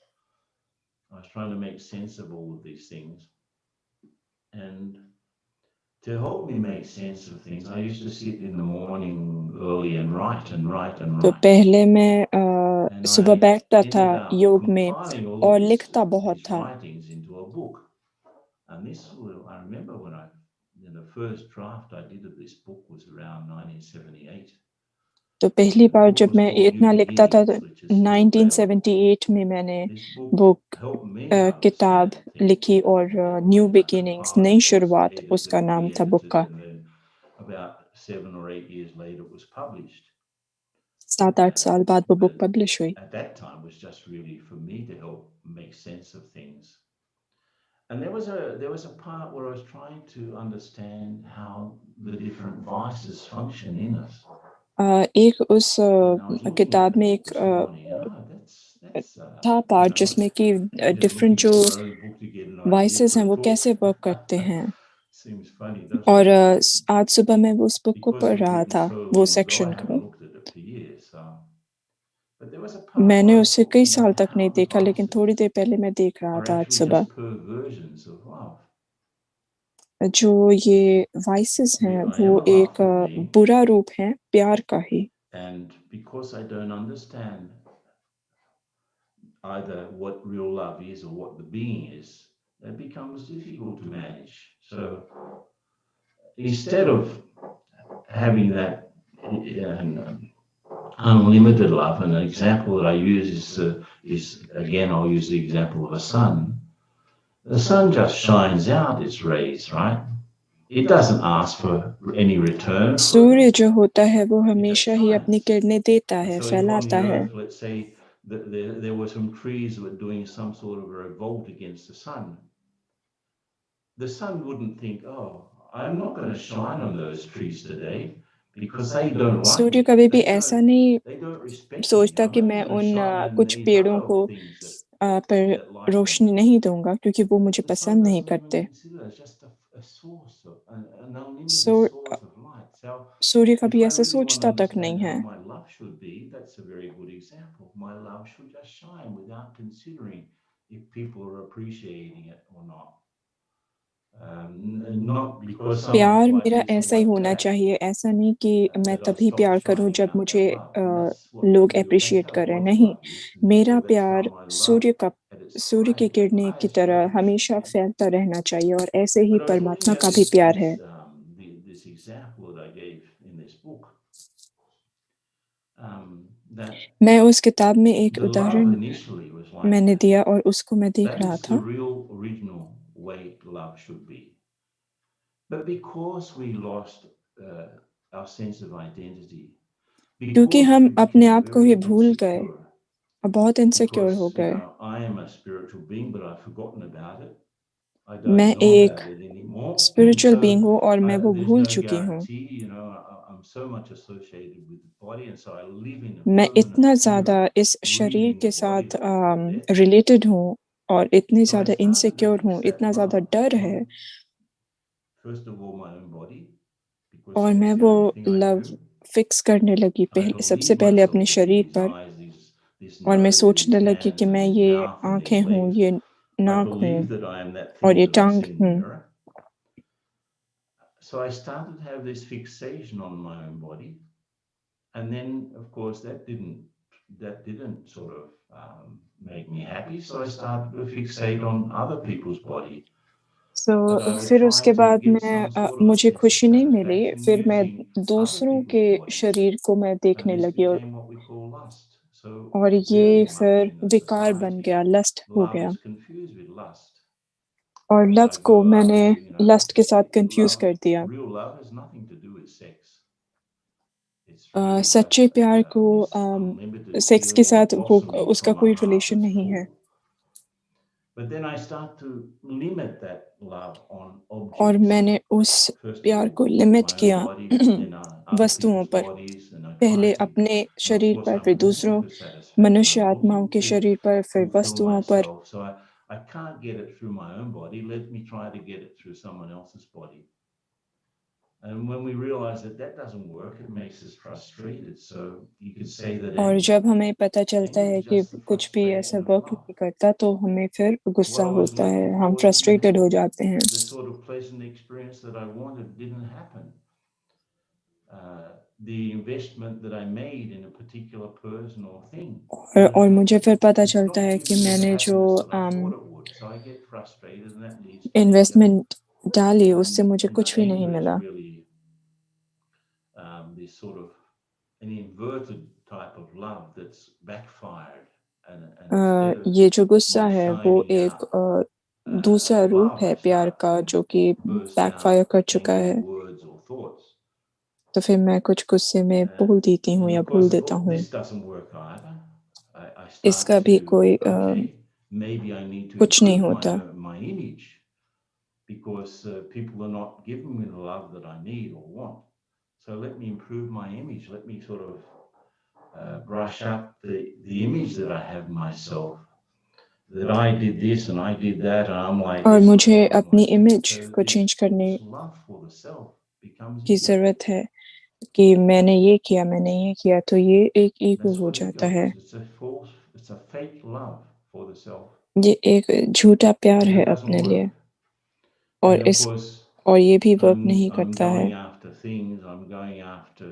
I was trying to make sense of all of these things. And to help me make sense of things, I used to sit in the morning early and write and write and तो write. पहले मैं And सुबह I बैठता था ended up योग में compiling all और of लिखता बहुत these था. writings into a book. And I remember when the first draft I did of this book was around 1978. तो पहली And the बार book जब was मैं called New इतना लिखता था तो Beginnings, which is still available. 1978 में मैंने This book वो helped me किताब understand things लिखी in और a better new way. I beginnings, compiled नई it, शुरुआत, edited उसका it, नाम था बुक re-edited का. it, and then about 7 or 8 years later it was published. 7-8 साल बाद वो बुक But पब्लिश हुई. at that time was just really for me to help make sense of things. And there was a part where I was trying to understand how the different vices function in us. एक उस And I was looking at किताब the में book एक this morning, and that's था you part know, जिसमें कि just different looking जो at my own book to get an idea vices for हैं a वो talk. कैसे वर्क करते हैं। Seems funny, doesn't और it? आज सुबह मैं वो उस बुक को Because पढ़ it's रहा written था, so वो long ago, I section haven't को। looked at it for years. But there was a part मैंने where I was उसे कई talking साल about तक नहीं how the देखा, लेकिन थोड़ी vices देर पहले मैं देख रहा are था आज actually सुबह। just perversions of love. जो ये वाइसेस हैं I am वो a एक loveful being, बुरा रूप है प्यार का ही। and because I don't understand either what real love is or what the being is, it becomes difficult to manage. So instead of having that unlimited love, and an example that I use is again, I'll use the example of a sun. The sun just shines out its rays, right? It doesn't ask for any return for it. सूर्य जो होता है वो It हमेशा just ही अपनी shines. किरणें देता And है, so if on फैलाता the है। earth, let's say that there were some trees that were doing some sort of a revolt against the sun wouldn't think, oh, I'm not going to shine on those trees today because they don't like Surya me. कभी भी ऐसा नहीं They don't respect me. सोचता I'm कि only मैं going to उन shine on कुछ these पेड़ों other को things पर that like me. रोशनी नहीं दूंगा क्योंकि वो मुझे The sun पसंद नहीं doesn't even करते। consider it's just a source of an unlimited so source of light. So Surya if कभी I ऐसा really want to सोचता तक नहीं understand how है। my love should be, that's a very good example. My love should just shine without considering if people are appreciating it or not. Not because some प्यार like मेरा this or ऐसा ही like होना that, चाहिए, ऐसा नहीं कि मैं that I तभी stop प्यार करूं shining जब out मुझे that love. And that's what लोग that's अप्रिशिएट how करें, God's नहीं। love is, and मेरा therefore that's how प्यार my love सूर्य की किरणें की highest तरह radiance हमेशा can. फैलता रहना चाहिए, और ऐसे ही But I was looking परमात्मा at का भी प्यार है। this example that I gave in this book, that मैं उस किताब में एक the love उदाहरण initially was like मैंने that. दिया और उसको मैं देख That रहा is the था। real original way love should be. But because we lost our sense of identity, क्योंकि because हम we अपने became आप को ही very भूल गए insecure, और बहुत इनसिक्योर हो because गए। I am a spiritual being, but I've forgotten about it. I don't मैं know एक about it anymore. Spiritual So being हूँ और मैं वो there's भूल no चुकी हूँ। guarantee, I'm so much associated with the body, and so I live in a मैं permanent इतना fear ज़्यादा of इस शरीर leaving के the body साथ before death. रिलेटेड हूँ और इतनी So I ज़्यादा started to इनसिक्योर fix हूँ, that इतना ज़्यादा love डर है, on, first of all, my own body, because और मैं that's the वो only thing I love do. Fix करने लगी I सबसे believe पहले myself अपने to be शरीर these पर। eyes, this और मैं nose, सोचने these लगी कि hands, and मैं this ये mouth, and आंखें these हूँ, legs. ये I नाक हूँ believe that I am that और thing ये that I tongue see in the हूँ। mirror. So I started to have this fixation on my own body, and then, of course, that didn't sort of make me happy. So I started to fixate on other people's body, and I would फिर try उसके to बाद get मैं some sort of a मुझे sense of खुशी नहीं मिली, satisfaction फिर मैं using other दूसरों people's के bodies, शरीर को मैं and देखने this लगी, became what we call lust. So और ये very much फिर in a विकार बन society, गया, लस्ट हो love गया। is confused with lust. और So लव I को grew up, मैंने लस्ट के साथ कंफ्यूज कर दिया। real love has nothing to do with sex. It's really सच्चे just प्यार को this unlimited सेक्स के feeling of साथ blossoming उसका from a कोई heart रिलेशन that's नहीं है। full. But then I start to limit that love on और objects. मैंने उस First of प्यार all, को लिमिट my own किया body, but then other वस्तुओं people's पर, bodies, and I try पहले to, अपने and of शरीर course पर, फिर I'm looking दूसरों for satisfaction. मनुष्य I'm आत्माओं looking के to शरीर पर, फिर fulfill वस्तुओं पर। myself. So I can't get it through my own body. Let me try to get it through someone else's body. And when we realize that that doesn't work, it makes us frustrated. So you could say that और जब हमें पता चलता anger है is कि just the कुछ भी ऐसा frustration of वर्क love. नहीं करता, तो हमें फिर गुस्सा What I was होता है, looking हम for didn't फ्रस्ट्रेटेड हो happen. जाते हैं। The sort of pleasant experience that I wanted didn't happen. The investment that I made in a particular person or thing didn't और मुझे happen. फिर पता It's चलता not है कि giving me the मैंने जो happiness that I thought it would. So I get frustrated, and that leads to anger. Investment डाली, उससे मुझे And कुछ भी नहीं anger is मिला। really this sort of an inverted type of love that's backfired. And instead of ये जो गुस्सा me है वो shining एक out दूसरा रूप love, है I प्यार start का, to जो कि burst out बैकफायर कर चुका angry है। words or thoughts. तो फिर मैं कुछ गुस्से में बोल देती हूँ And या of भूल course, देता हूँ। this doesn't work either. I start इसका भी to, कोई okay, maybe I need to कुछ नहीं improve होता। my image. because people are not giving me the love that I need or want. So let me improve my image. Let me sort of brush up the image that I have myself, that I did this and I did that, and I'm like और this and मुझे I'm अपनी like that. Image So को this change करने false love for the self becomes की ego. ज़रूरत है कि मैंने ये किया तो ये एक ईगो That's हो what जाता ego है। is. It's a fake love for the self. ये एक झूठा प्यार And है it doesn't अपने लिए, work. और And of course, ये भी वर्क नहीं I'm करता है। going after things, I'm going after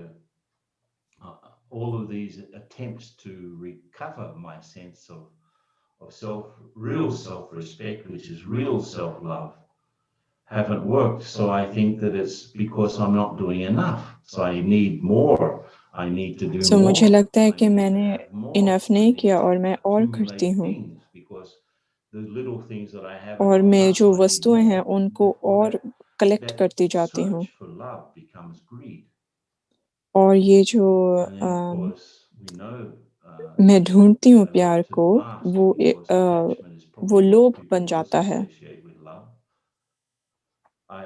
all of these attempts to recover my sense of real self-respect, which is real self-love, haven't worked. So I think that it's because I'm not doing enough. So I need more. I need to do So more. मुझे लगता है I कि need to मैंने have more. Enough I नहीं need किया to और मैं और करती accumulate हूँ, things because the little things that I haven't और got मैं enough, जो I need वस्तुएं हैं more. उनको Therefore, और कलेक्ट that करती जाती हूँ, search for love becomes greed. और ये जो And then, of course, we know मैं ढूंढती हूँ I प्यार like to को, ask वो because attachment is वो probably लोभ what बन people most जाता है। associate with love.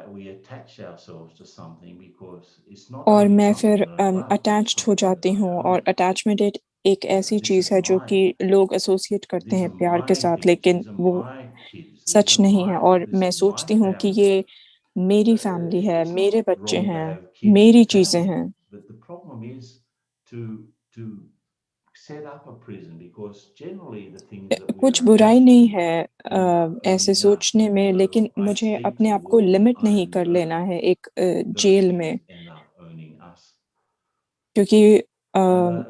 We attach ourselves to something because it's not और only मैं something फिर that I love, it's attached हो something that जाती I हूँ, और own. अटैचमेंट एक ऐसी This चीज़ is है जो कि mine. लोग एसोसिएट करते These हैं are प्यार के my साथ, things. लेकिन These are वो my kids. सच नहीं है। और मैं This is my सोचती हूँ कि family. ये मेरी फैमिली है, It's मेरे not बच्चे wrong to हैं, have kids मेरी and चीज़ें family, हैं। but the problem is to set up a prison because generally the things that we are कुछ बुराई attached नहीं to है end up ऐसे owning us. सोचने में, So लेकिन I मुझे think अपने to आप the को world लिमिट I नहीं am कर the लेना owner. है एक Those जेल things में, end up owning us. क्योंकि And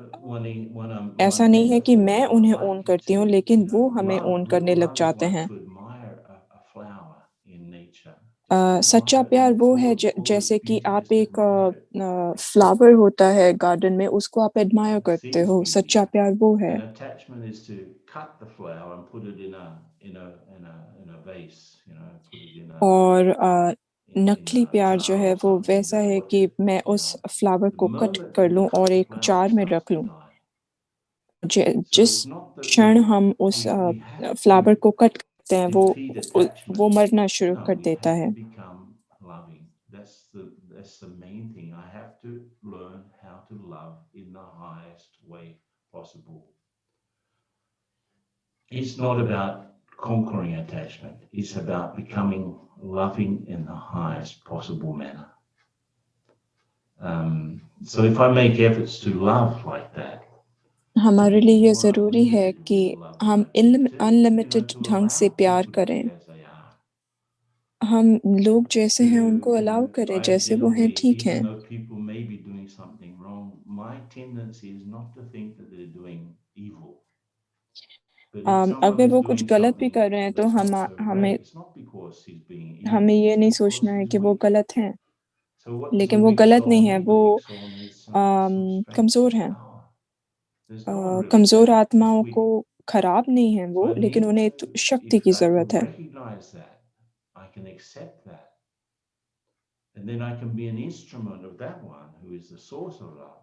when ऐसा I'm नहीं है कि metaphor, मैं what I उन्हें like ओन to करती हूँ, teach is, लेकिन वो हमें love, ओन करने real लग love is जाते like हैं। to admire a flower in nature. Just सच्चा admire it प्यार in वो है full its जैसे कि beauty. आप Just एक admire it. फ्लावर होता है गार्डन में, उसको आप एडमायर See करते its हो। beauty. सच्चा प्यार वो है। And attachment is to cut the flower and put it in a vase. Put it in और in नकली a प्यार जो jar है or वो something. वैसा Just है watch कि it. मैं उस फ्लावर The को कट moment कर we लूं cut और the एक flower, जार it में starts रख to लूं। die. So जिस it's not that क्षण हम उस we have फ्लावर to को कट करते हैं, defeat वो attachment. मरना शुरू No, कर we देता have to है। become loving. That's the main thing. I have to learn how to love in the highest way possible. It's not about conquering attachment. It's about becoming loving in the highest possible manner. So if I make efforts to love like that, हमारे to लिए be ये more ज़रूरी है unlimited कि with the love हम that I give, unlimited to ढंग से allow प्यार people to करें। be as they are. हम लोग जैसे हैं उनको अलाउ करें, I जैसे वो हैं generally, ठीक even हैं। though people may be doing something wrong, my tendency is not to think that they're doing evil. But if someone अगर is वो कुछ doing गलत भी something कर रहे हैं तो that's not so great, it's not because he's being हमें evil, ये it's नहीं because सोचना है he's कि वो weak. गलत हैं, So what does a लेकिन वो weak गलत soul नहीं है, need? वो A weak soul needs some strength, कमज़ोर some हैं। power. There's no real कमज़ोर bad, just आत्माओं weak. को खराब नहीं है So वो, I लेकिन need, उन्हें शक्ति की if I can ज़रूरत है। recognize that, I can accept that, and then I can be an instrument of that one who is the source of love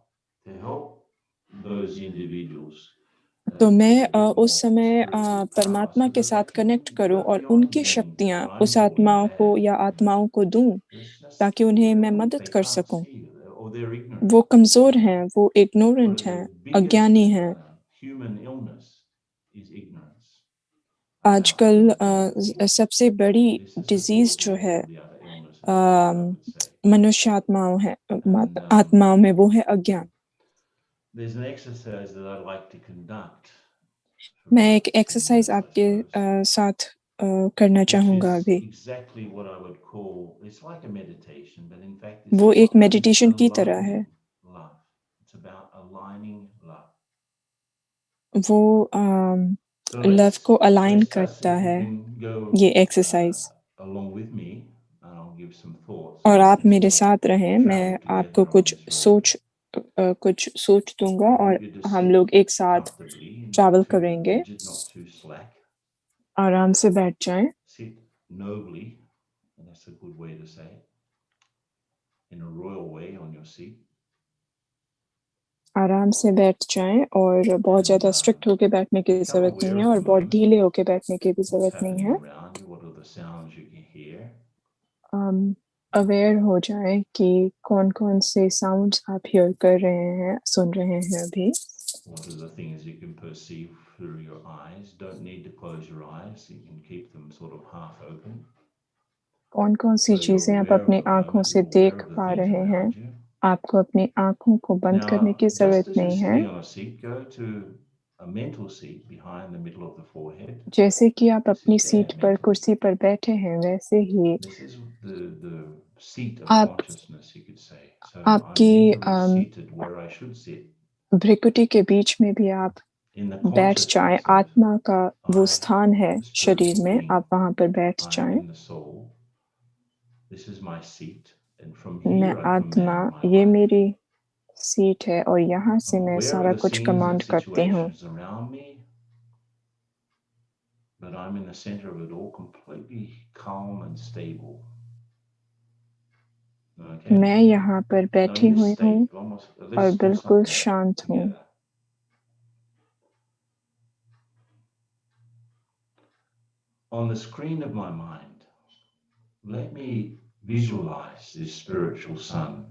to help those individuals तो to मैं get a bit उस more समय spiritual power परमात्मा so के that they साथ can connect करूं go और beyond उनकी doing शक्तियां what I'm उस doing bad. आत्माओं को दूं, ताकि उन्हें मैं मदद They कर can't सकूं। see, or they're ignorant. वो कमज़ोर हैं, वो What इग्नोरेंट is the हैं, biggest अज्ञानी हैं। human illness is ignorance about आजकल things that are real. सबसे बड़ी This is the disease cause जो of है all the other illnesses, I would say. मनुष्य And आत्माओं में, वो है अज्ञान। there's an exercise that I'd like to conduct for मैं about एक 10 एक्सरसाइज minutes, I आपके suppose, साथ करना which चाहूँगा is अभी। exactly what I would call, it's like a meditation, but in fact it's वो एक it's मेडिटेशन की तरह है। aligning love. It's about aligning love. वो So लव को अलाइन let's just, करता if you है can go ये exercise. along with me, and I'll give some thoughts, और and we आप can मेरे sort of साथ रहें, मैं travel आपको together on this road. कुछ सोच दूंगा I और want you to हम sit लोग एक साथ comfortably, ट्रैवल not too करेंगे। rigid, not too slack. आराम से बैठ जाएं, Sit nobly, and that's a good way to say it, in a royal way on your seat. आराम से बैठ जाएं, और बहुत ज़्यादा स्ट्रिक्ट होके बैठने की Become ज़रूरत aware नहीं है of और the बहुत moment, ढीले होके बैठने की भी what's ज़रूरत नहीं happening है। around you, what are the sounds you can hear. Aware हो जाएं कि कौन-कौन से साउंड्स आप हियर कर रहे हैं, सुन रहे हैं अभी। What are the things you can perceive through your eyes? Don't need to close your eyes. You can keep them sort of half open. कौन-कौन सी So you're चीज़ें आप aware of अपनी the आँखों moment, से aware देख of the पा things रहे हैं। around you. आपको अपनी आँखों को बंद करने Now, की just ज़रूरत as you're नहीं है। sitting on a seat, go to a mental seat behind the middle of the forehead. जैसे कि आप अपनी Sit there सीट पर, mentally. कुर्सी पर बैठे हैं, वैसे ही This is the seat of आप consciousness, you could say. So I'm आपकी mentally seated where I should sit भ्रिकुटी के बीच में भी आप in the बैठ जाएँ। consciousness that आत्मा का वो I, स्थान है the शरीर spiritual में, being, आप वहाँ पर बैठ I am जाएँ। in the soul. This is my seat, and from मैं here I आत्मा, command my ये life. मेरी सीट है और यहाँ से I'm मैं aware सारा of the कुछ scenes and कमांड करती हूँ। situations around me, but I'm in the center of it all, completely calm and stable. Okay? मैं यहाँ पर Now बैठी in this हुई हूँ state, almost, और let's do बिल्कुल something शांत हूँ। together. On the screen of my mind, let me visualize this spiritual sun.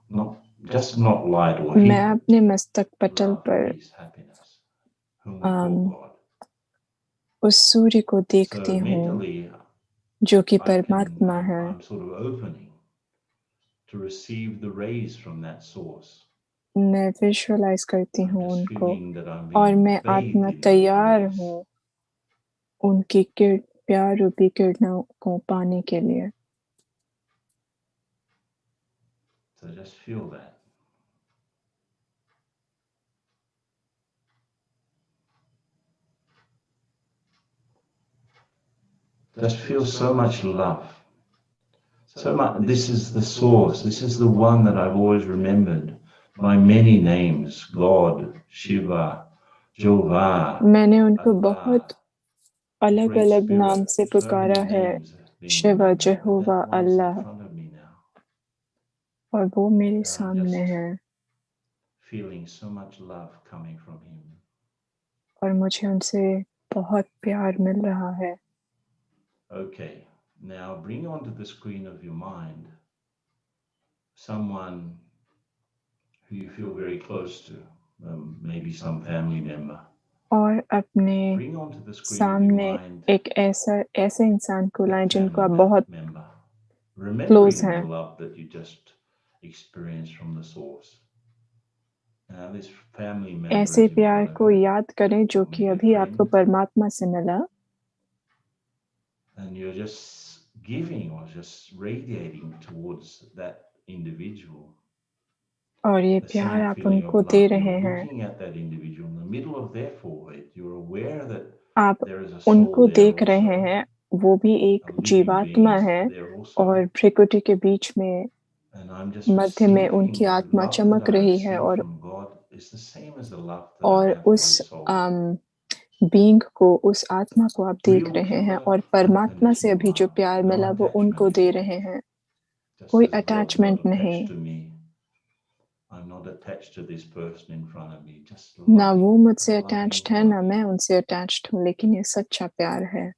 Not light or मैं heat, अपने मस्तक पटल love, पर peace, happiness, whom we call God. उस सूर्य को देखती So हूँ mentally, जो कि परमात्मा है। I'm sort of opening to receive the rays from that source. मैं विजुअलाइज करती I'm हूँ just उनको feeling that I'm और being मैं bathed आत्मा in those तैयार rays. हूँ उनकी प्यार रूपी किरणों को पाने के लिए। So just feel that. Just feel so much love. So much. This is the source. This is the one that I've always remembered by many names: God, Shiva, Jehovah, मैंने उनको Allah. बहुत अलग Great अलग नाम Spirit. से So many पुकारा है, names have been Shiva, remembered, but जेहोवा, that one's in Allah, front of me now. और वो मेरे And I'm सामने just है feeling so much love coming from him. और मुझे उनसे बहुत प्यार मिल रहा है। Okay, now bring onto the screen of your mind someone who you feel very close to, maybe some family member. और अपने Bring onto the screen of your सामने mind एक ऐसे इंसान को लाएं that जिनको आप family बहुत member, क्लोज remembering the हैं। love that you just experienced from the source. Now this family member ऐसे is in प्यार front of को you, याद करें जो or कि maybe a अभी आपको friend, परमात्मा से मिला and you're just giving or just radiating towards that individual और ये the प्यार same आप feeling of उनको दे love. रहे You're हैं। looking at that individual in the middle of their forehead. You're aware that आप there is a soul उनको there देख रहे also, हैं, वो भी एक a living जीवात्मा being है there also. और भ्रिकुटी के बीच में And I'm just मध्य में receiving उनकी the आत्मा love that चमक I रही है receive from God is the same as the love that I और have for उस this soul. बीइंग को, उस आत्मा को आप देख Real रहे हैं pure और परमात्मा से unconditional अभी जो love. प्यार No मिला वो attachment उनको दे at all. रहे हैं। Just कोई as God's अटैचमेंट not नहीं, attached to me. I'm not attached to this person in front of me. Just ना loving, वो मुझसे loving, अटैच्ड है ना loving. मैं उनसे अटैच्ड हूँ, लेकिन ये सच्चा प्यार है।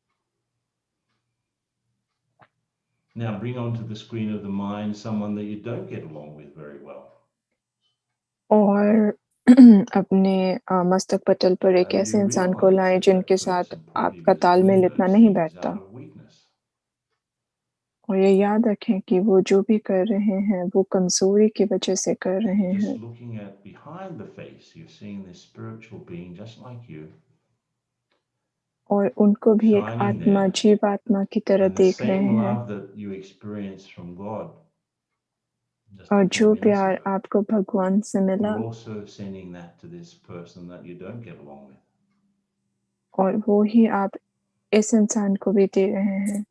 Now bring onto the screen of the mind someone that you don't get along with very well. और अपने मस्तक पटल पर एक And ऐसे you इंसान को realize लाएं that जिनके that साथ person probably आपका was तालमेल doing इतना those नहीं things बैठता out of weakness. और ये याद रखें कि वो जो भी कर रहे हैं वो कमजोरी की वजह से कर And रहे just हैं looking at behind the face, you're seeing this spiritual being just like you, और उनको भी एक shining आत्मा, there. जीवात्मा की तरह And the देख रहे same हैं love that you experienced from God just और a few जो minutes प्यार ago, आपको भगवान से मिला you're also sending that to this person that you don't get along with. और वो ही आप इस इंसान को भी दे रहे हैं,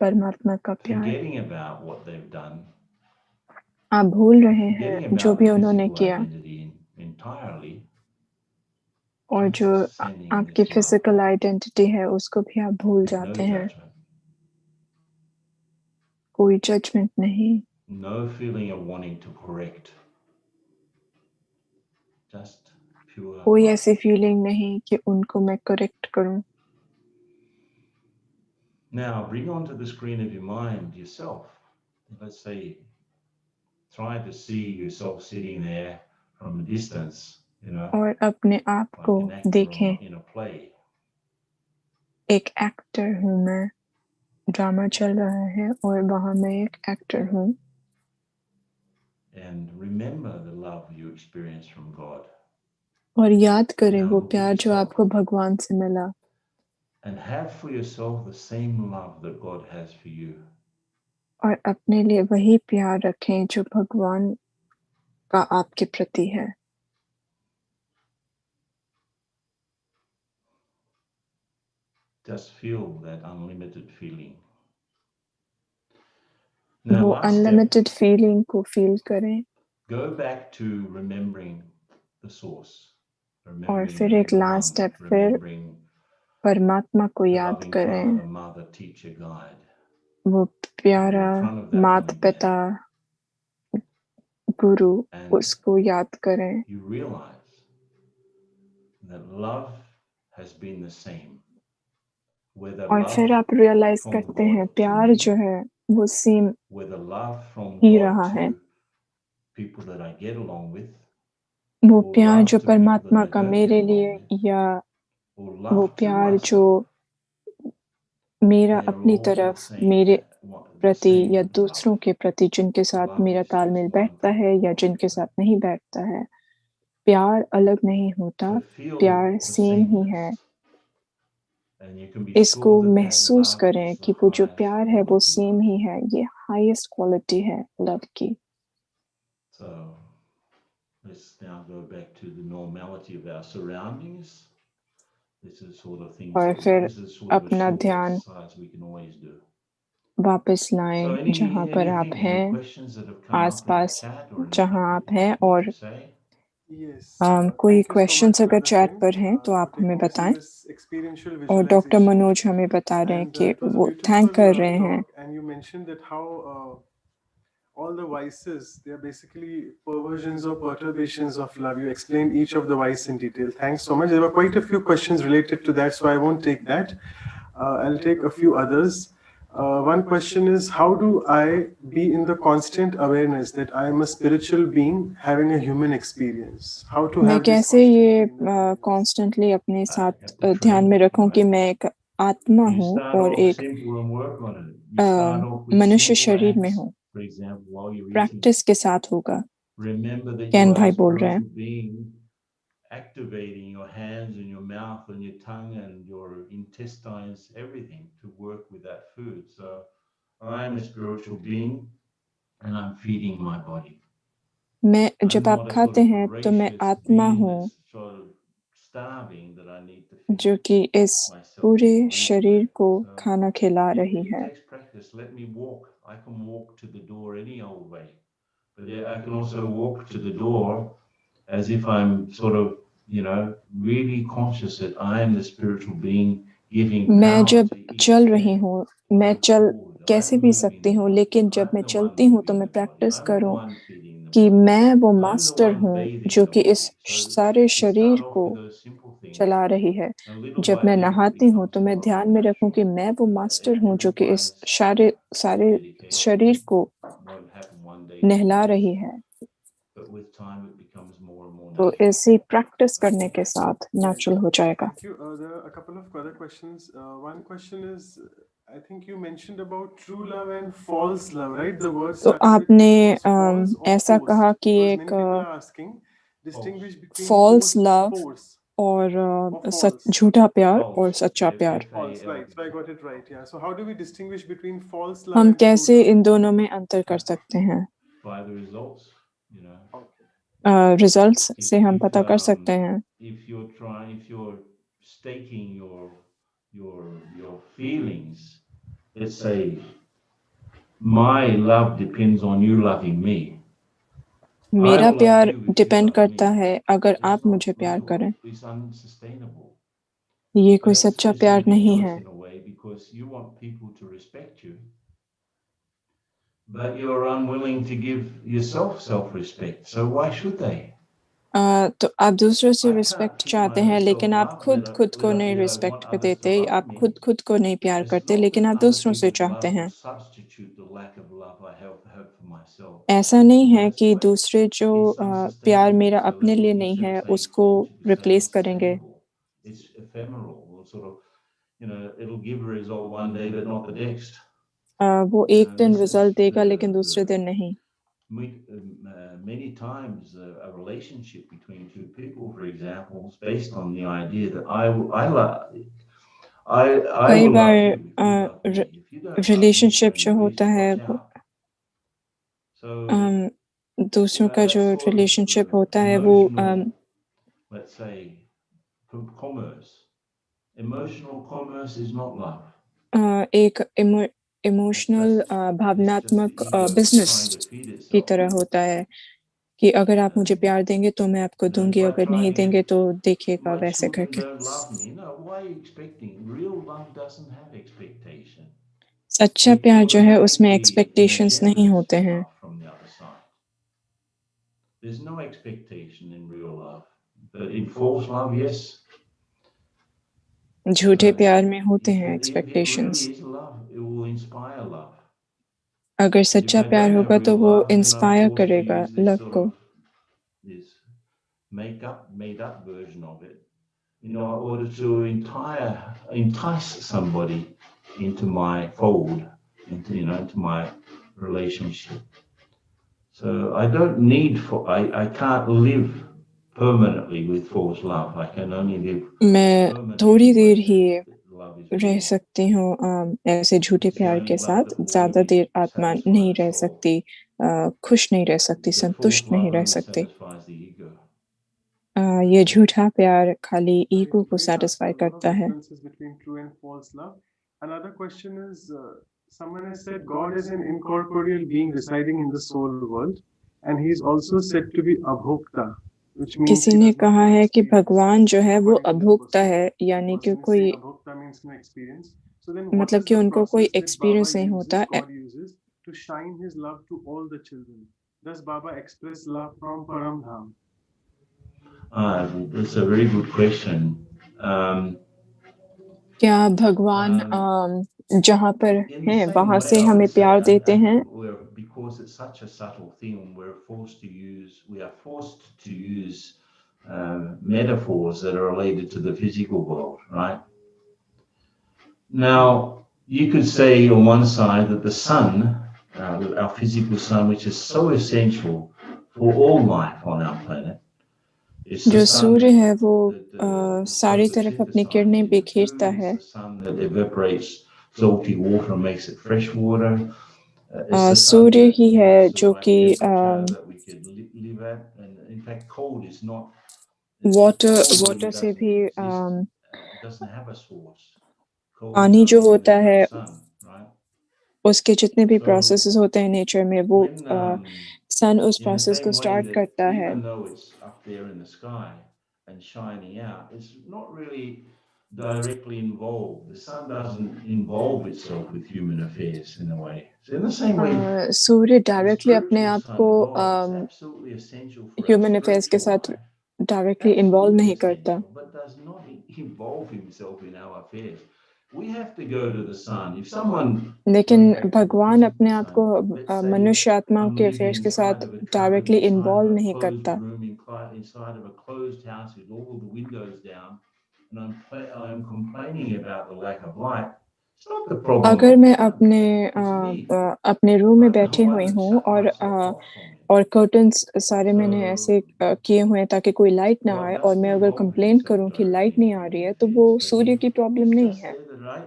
परमात्मा का प्यार। Forgetting about what they've done, आप भूल रहे हैं forgetting जो about भी the उन्होंने physical किया identity entirely, और जो just sending आपकी this love. फिजिकल आइडेंटिटी है उसको भी आप भूल No जाते हैं। judgment, कोई जजमेंट नहीं, no feeling of wanting to correct, just pure कोई love. ऐसी फीलिंग नहीं कि उनको मैं करेक्ट करूं। Now bring onto the screen of your mind yourself. Let's say try to see yourself sitting there from a distance, और अपने आप like को an actor देखें, in a play. एक एक्टर हूँ मैं, ड्रामा चल रहा है और वहाँ मैं एक एक्टर हूँ। And remember the love you experienced from God. और याद करें Now वो look at प्यार जो yourself. आपको भगवान से मिला। And have for yourself the same love that God has for you. और अपने लिए वही प्यार रखें जो भगवान का आपके प्रति है। Just feel that unlimited feeling. Now, वो last अनलिमिटेड step, फीलिंग को फील करें go back to remembering the source, और remembering फिर एक the लास्ट one, स्टेप फिर remembering परमात्मा को the याद loving करें, father, mother, teacher, guide. वो प्यारा In front of that माता one पिता गुरु, And उसको याद करें you realize that love has been the same. Whether और love फिर आप रियलाइज from करते God हैं to प्यार me, जो है वो same whether love from he God रहा to है। people that I get along with, वो or प्यार love जो to people that परमात्मा I का don't मेरे get लिए along with, या or वो love to प्यार जो myself, मेरा they are अपनी all तरफ the same, मेरे the प्रति same या love. दूसरों के प्रति जिनके The साथ love मेरा is तालमेल just one बैठता from है या God. जिनके साथ नहीं बैठता है, प्यार अलग नहीं होता, So feel प्यार the सेम ही है। sameness. And you can be इसको sure that that महसूस love करें is the कि वो जो highest प्यार है वो quality सेम love. ही है, ये हाईएस्ट क्वालिटी है लव की। So let's now go back to the normality of our surroundings. This is sort of things और that फिर this is sort of a अपना short ध्यान exercise we can always do. वापस So लाएं जहाँ पर आप anything, any हैं, questions that have come up in the आसपास chat or जहाँ anything आप that हैं, you'd like और to say? Yes. कोई Thank you so questions much, अगर Brother चैट Ken, पर हैं तो आप for हमें taking us in बताएं। this experiential और डॉक्टर visualization. मनोज हमें बता रहे हैं And कि it was a वो थैंक beautiful कर रहे हैं। talk, and you mentioned that how all the vices, they are basically perversions or perturbations of love. You explained each of the vices in detail. Thanks so much. There were quite a few questions related to that, so I won't take that. I'll take a few others. One question is, how do I be in the constant awareness that I am a spiritual being having a human experience? How to मैं have this कैसे constant ये inner awareness? Constantly अपने साथ Good ध्यान में training, रखूं कि right? मैं एक आत्मा You हूँ start और off एक simple and work on it. You start off with मनुष्य simple शरीर में acts. हूँ, For example, while you're eating, practice के साथ होगा। remember that can you are भाई a बोल रहे हैं। spiritual being activating your hands and your mouth and your tongue and your intestines, everything to work with that food. So I am a spiritual being and I'm feeding my body. मैं I'm जब आप not a sort खाते of हैं तो मैं voracious आत्मा being हूँ that's sort of starving that I need to feed जो कि इस myself पूरे or breathe. शरीर को So खाना खिला रही it है। takes practice. Let me walk. I can walk to the door any old way. But yeah, I can also walk to the door as if I'm sort of, really conscious that I am the spiritual being giving मैं power जब to each चल रही step. हूँ, मैं I'm चल forward. कैसे I'm भी moving सकती the हूँ, body. लेकिन जब मैं I'm the चलती one हूँ तो moving मैं the body. Practice I'm the करूँ one feeding the कि body. मैं वो I'm the मास्टर one हूँ bathing जो the कि इस body. So सारे you शरीर start off को with those simple things. चला रही है। And little जब by मैं little, it नहाती हूँ becomes तो मैं more and ध्यान more में रखूँ कि natural. मैं वो मास्टर हूँ जो कि इस Everybody's सारे dedication शरीर को won't happen one day, नहला 2 days. रही है। But with time, it becomes more and more तो natural. ऐसी प्रैक्टिस करने के साथ नेचुरल हो जाएगा। Thank you. There are a couple of other questions. One question is, I think you mentioned about true love and false love, right? The word तो starting with आपने F was false or ऐसा कहा forced, कि because एक many people are asking, distinguish between false forced, love force, और or सच false. झूठा प्यार और False. सच्चा प्यार। False, F-A-L. right. So I got it right. Yeah. So how do we distinguish between false love हम and true कैसे love? इन दोनों में अंतर कर सकते हैं? By the results, Okay. Results से हम पता कर सकते हैं। if you're staking your feelings, let's say, my love depends on you loving me. मेरा I will love प्यार you if you depend love करता me. है अगर It's आप not मुझे प्यार real. करें। It's unsustainable. ये कोई But सच्चा it's प्यार नहीं ridiculous है। in a way because you want people to respect you, but you're unwilling to give yourself self-respect. So why should they? तो आप दूसरों से I can't रिस्पेक्ट keep चाहते हैं, myself लेकिन आप love खुद खुद को नहीं what रिस्पेक्ट पे others देते, love आप me. खुद को नहीं प्यार It's करते, not लेकिन that आप other दूसरों से people's चाहते love will हैं। substitute the lack of love I have for myself. ऐसा नहीं है That's कि why दूसरे जो it's प्यार unsustainable. मेरा So अपने लिए नहीं instead of है, saying उसको false, you could say replace करेंगे। unsustainable. It's ephemeral. We'll sort of, it'll give a result one day, but not the next. वो एक दिन रिजल्ट देगा, लेकिन दूसरे दिन नहीं। Many times a relationship between two people, for example, is based on the idea that I कई will bar love you if you love me. If you don't love me, relationship then जो you need होता to है watch वो out. So दूसरों का जो that's sort of relationship होता है वो emotional, let's say, commerce. Emotional commerce is not love. एक इमोशनल That's भावनात्मक just the ego business trying to feed की itself. तरह होता है कि अगर आप मुझे प्यार देंगे तो मैं आपको दूंगी, If I अगर try नहीं to देंगे get तो देखिएगा my वैसे children करके। don't love me. No, why are you expecting? Real love doesn't have expectation. सच्चा It प्यार जो है उसमें automatically एक्सपेक्टेशंस नहीं engenders होते हैं। love from the other side. There's no expectation in real love, but in false love, yes. झूठे प्यार में होते If हैं it expectations. really is love, it will inspire love. अगर But if सच्चा I प्यार don't have होगा तो real वो love, then I'm inspire forced to करेगा use this लव sort को। of this made up version of it, in order to entice somebody into my fold, into my relationship. So I don't need I can't live permanently with false love. I can only live मैं permanently थोड़ी देर when he love is रह real. सकती हूँ ऐसे झूठे It's the प्यार only के love साथ, that will ज्यादा really देर आत्मा satisfy नहीं the रह soul. सकती, खुश नहीं रह सकती, The false संतुष्ट नहीं love रह only सकती। satisfies the ego. ये झूठा प्यार खाली Right, ईगो को we touched satisfy on a lot करता of है। differences between true and false love. Another question is, someone has said God is an incorporeal being residing in the soul world, and he is also said to be abhokta, which means किसी he ने does not कहा have है कि experiences, भगवान जो है वो according to this अभोक्ता person. है, The यानी कि person is saying कोई abhokta means no experience. So then what मतलब is कि the उनको कोई process that Baba एक्सपीरियंस नहीं होता uses, है। God uses, to shine his love to all the children? Does Baba express love from Paramdham? That's a very good question. क्या भगवान जहाँ पर In the हैं same वहां way, से I हमें would say, प्यार देते हैं? because it's such a subtle thing, we are forced to use metaphors that are related to the physical world, right? Now, you could say on one side that the sun, our physical sun, which is so essential for all life on our planet, it's the जो sun सूर्य है वो that सारी तरफ अपनी photosynthesizes किरणें in the बिखेरता food. It's है। the sun that evaporates salty water and makes it fresh water. It's the sun Surya that he gives है us the जो right कि temperature that we could live at. And in fact, cold is not. Water Cold really से doesn't भी exist. It doesn't have a source. Cold is पानी जो only when होता there's no है sun, right? उसके जितने भी So प्रोसेसेस होते हैं नेचर में, वो when सन उस in the प्रोसेस को same way स्टार्ट that करता है। even though it's up there in the sky and shining out, it's not really directly involved. The sun doesn't involve itself with human affairs in a way. So in the same way, Surya the directly अपने spiritual आप sun, को God, is absolutely essential for our human affairs के spiritual साथ life. Directly involve Absolutely नहीं करता। essential, but does not involve himself in our affairs. We have to go to the sun. If someone, लेकिन going back to the भगवान physical अपने आप sun, को let's say मनुष्य आत्माओं I'm के living अफेयर्स के inside साथ of a truck, directly inside of involve a नहीं closed करता। room, inside of a closed house with all the windows down, and I'm complaining about the lack of light. It's not the problem अगर of the मैं sun. It's me. अपने room में I'm the बैठी हुई one that हूँ shut myself off from it. और curtains सारे मैंने So ऐसे किए हुए हैं ताकि कोई लाइट ना God आए, और doesn't मैं अगर involve कंप्लेन himself करूँ कि लाइट directly in नहीं आ रही human है तो वो affairs, but सूर्य की प्रॉब्लम he's नहीं just है। there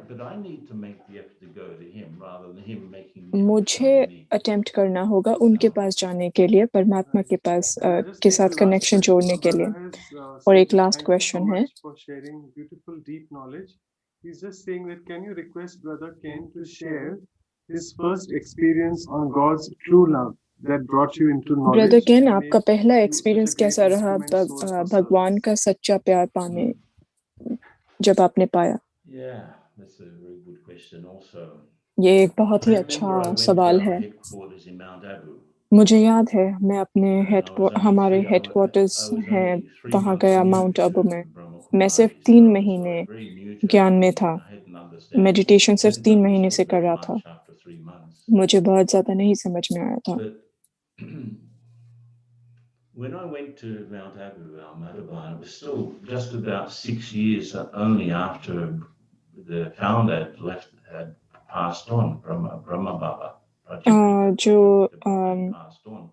but I need to make the effort to go to him rather than him making the effort to मुझे come to me. अटेम्प्ट करना होगा उनके पास जाने के लिए, परमात्मा के पास And I'll just के take the साथ last कनेक्शन question. जोड़ने A के brother लिए। has और said एक that last thank you so question है। much for sharing beautiful, deep knowledge. He's just saying that can you request Brother Ken to share his first experience on God's true love that brought you into brother knowledge Ken, and आपका made पहला you such a experience great कैसा रहा instrument soul for भगवान service? का सच्चा प्यार पाने जब आपने पाया? Yeah, that's a very good question also. ये एक बहुत I ही remember I अच्छा went to सवाल our है। headquarters in Mount Abu. मुझे याद है मैं अपने And हमारे हेडक्वार्टर्स I was हैं only 3 वहाँ months गया new माउंट to आबू में। the Brahma मैं सिर्फ Kumaris, 3 so I महीने was very new to it. ज्ञान में था। I hadn't understand. Meditation I सिर्फ didn't 3 महीने से understood कर very रहा था। much after 3 months. मुझे बहुत ज़्यादा नहीं समझ में आया था। But when I went to Mount Abu, our motorbike, it was still just about 6 years only after the founder had passed on, Brahma Baba. जो had passed on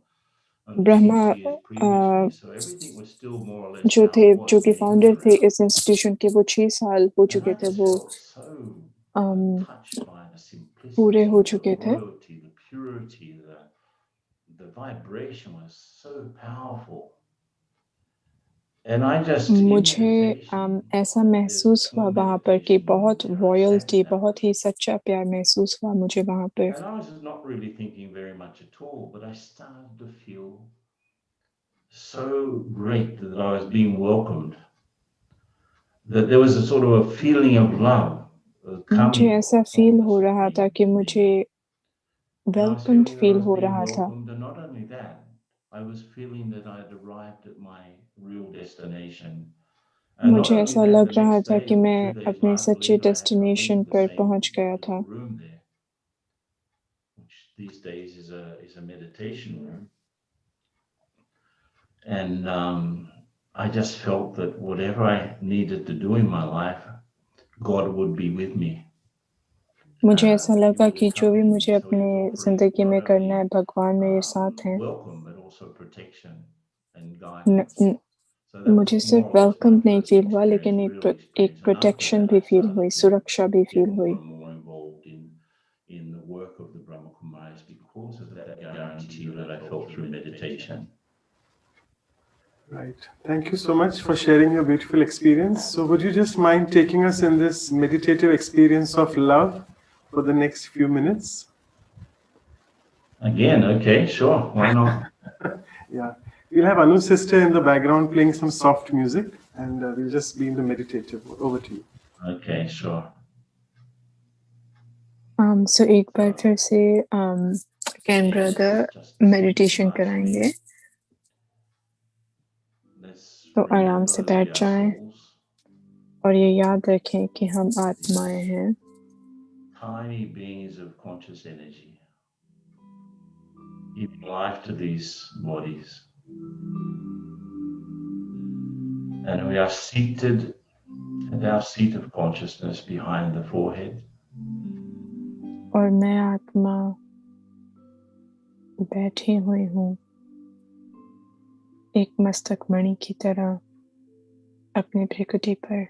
only Brahma 6 years previously, so everything was still more or less जो थे, how it जो was कि then founder थे around. इस institution के, वो 6 साल हो And चुके I थे। just वो felt so touched by the पूरे simplicity, हो the चुके थे। loyalty, the purity, the vibration was so powerful. And I just in मुझे meditation, ऐसा there's a महसूस हुआ small वहाँ पर कि meditation बहुत where I sat royalty, in that बहुत ही place. सच्चा प्यार महसूस हुआ मुझे वहाँ पे। And I was not really thinking very much at all, but I started to feel so great that I was being welcomed, that there was a sort of a feeling of love मुझे coming ऐसा from feel the हो रहा था Supreme कि Being. मुझे And I was welcomed feeling that I feel was हो being रहा था। welcomed, and not only that, I was feeling that I had arrived at my real destination. And not मुझे only ऐसा that, लग the रहा next था day कि or मैं 2 days अपने later, सच्चे I went destination to the पर same पहुँच गया था। little room there, which these days is a meditation room. And I just felt that whatever I needed to do in my life, God would be with me. मुझे ऐसा He लगा would कि जो भी accompany me. मुझे So he अपने was offering ज़िंदगी में not करना है, only भगवान मेरे साथ हैं। welcome, but also protection and न, guidance. न, So that मुझे was more सिर्फ or less my वेलकम नहीं first फील हुआ, experience, लेकिन real एक experience. And after protection that, भी I फील started हुई, to सुरक्षा भी get फील more हुई। and more involved in the work of the Brahma Kumaris because of that guarantee that I felt through meditation. Right. Thank you so much for sharing your beautiful experience. So, would you just mind taking us in this meditative experience of love for the next few minutes? Again, okay, sure, why not? Yeah. We'll have Anu's sister in the background playing some soft music, and we'll just be in the meditative. Over to you. Okay, sure. सो एक बार फिर से can brother meditation कराएंगे, तो आराम से बैठ जाएं और ये याद रखें कि हम आत्माएं हैं। Tiny beings of conscious energy, giving life to these bodies. And we are seated at our seat of consciousness behind the forehead. और मैं आत्मा बैठी हुई हूँ एक मस्तक मणि की तरह अपनी भृकुटी पर।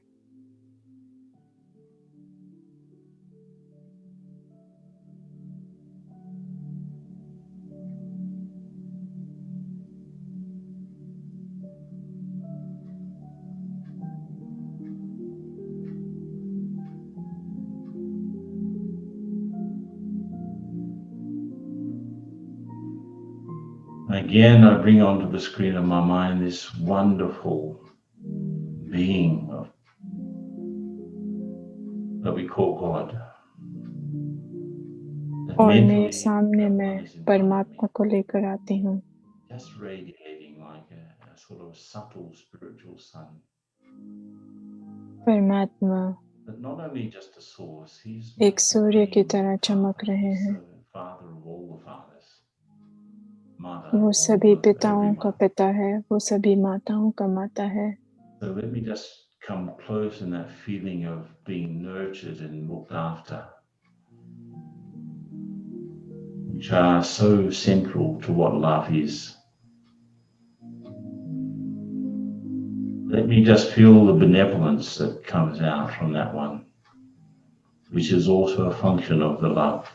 Again, I bring onto the screen of my mind this wonderful being that we call God. और मेरे सामने मैं परमात्मा को लेकर आती हूँ, just radiating like a sort of subtle spiritual sun. परमात्मा But not only just a source, he's एक सूर्य की तरह चमक रहे he's हैं। the father of all the fathers. Mother वो of सभी every पिताओं का mother. पिता है, वो सभी माताओं का माता है। So let me just come close in that feeling of being nurtured and looked after, which are so central to what love is. Let me just feel the benevolence that comes out from that one, which is also a function of the love.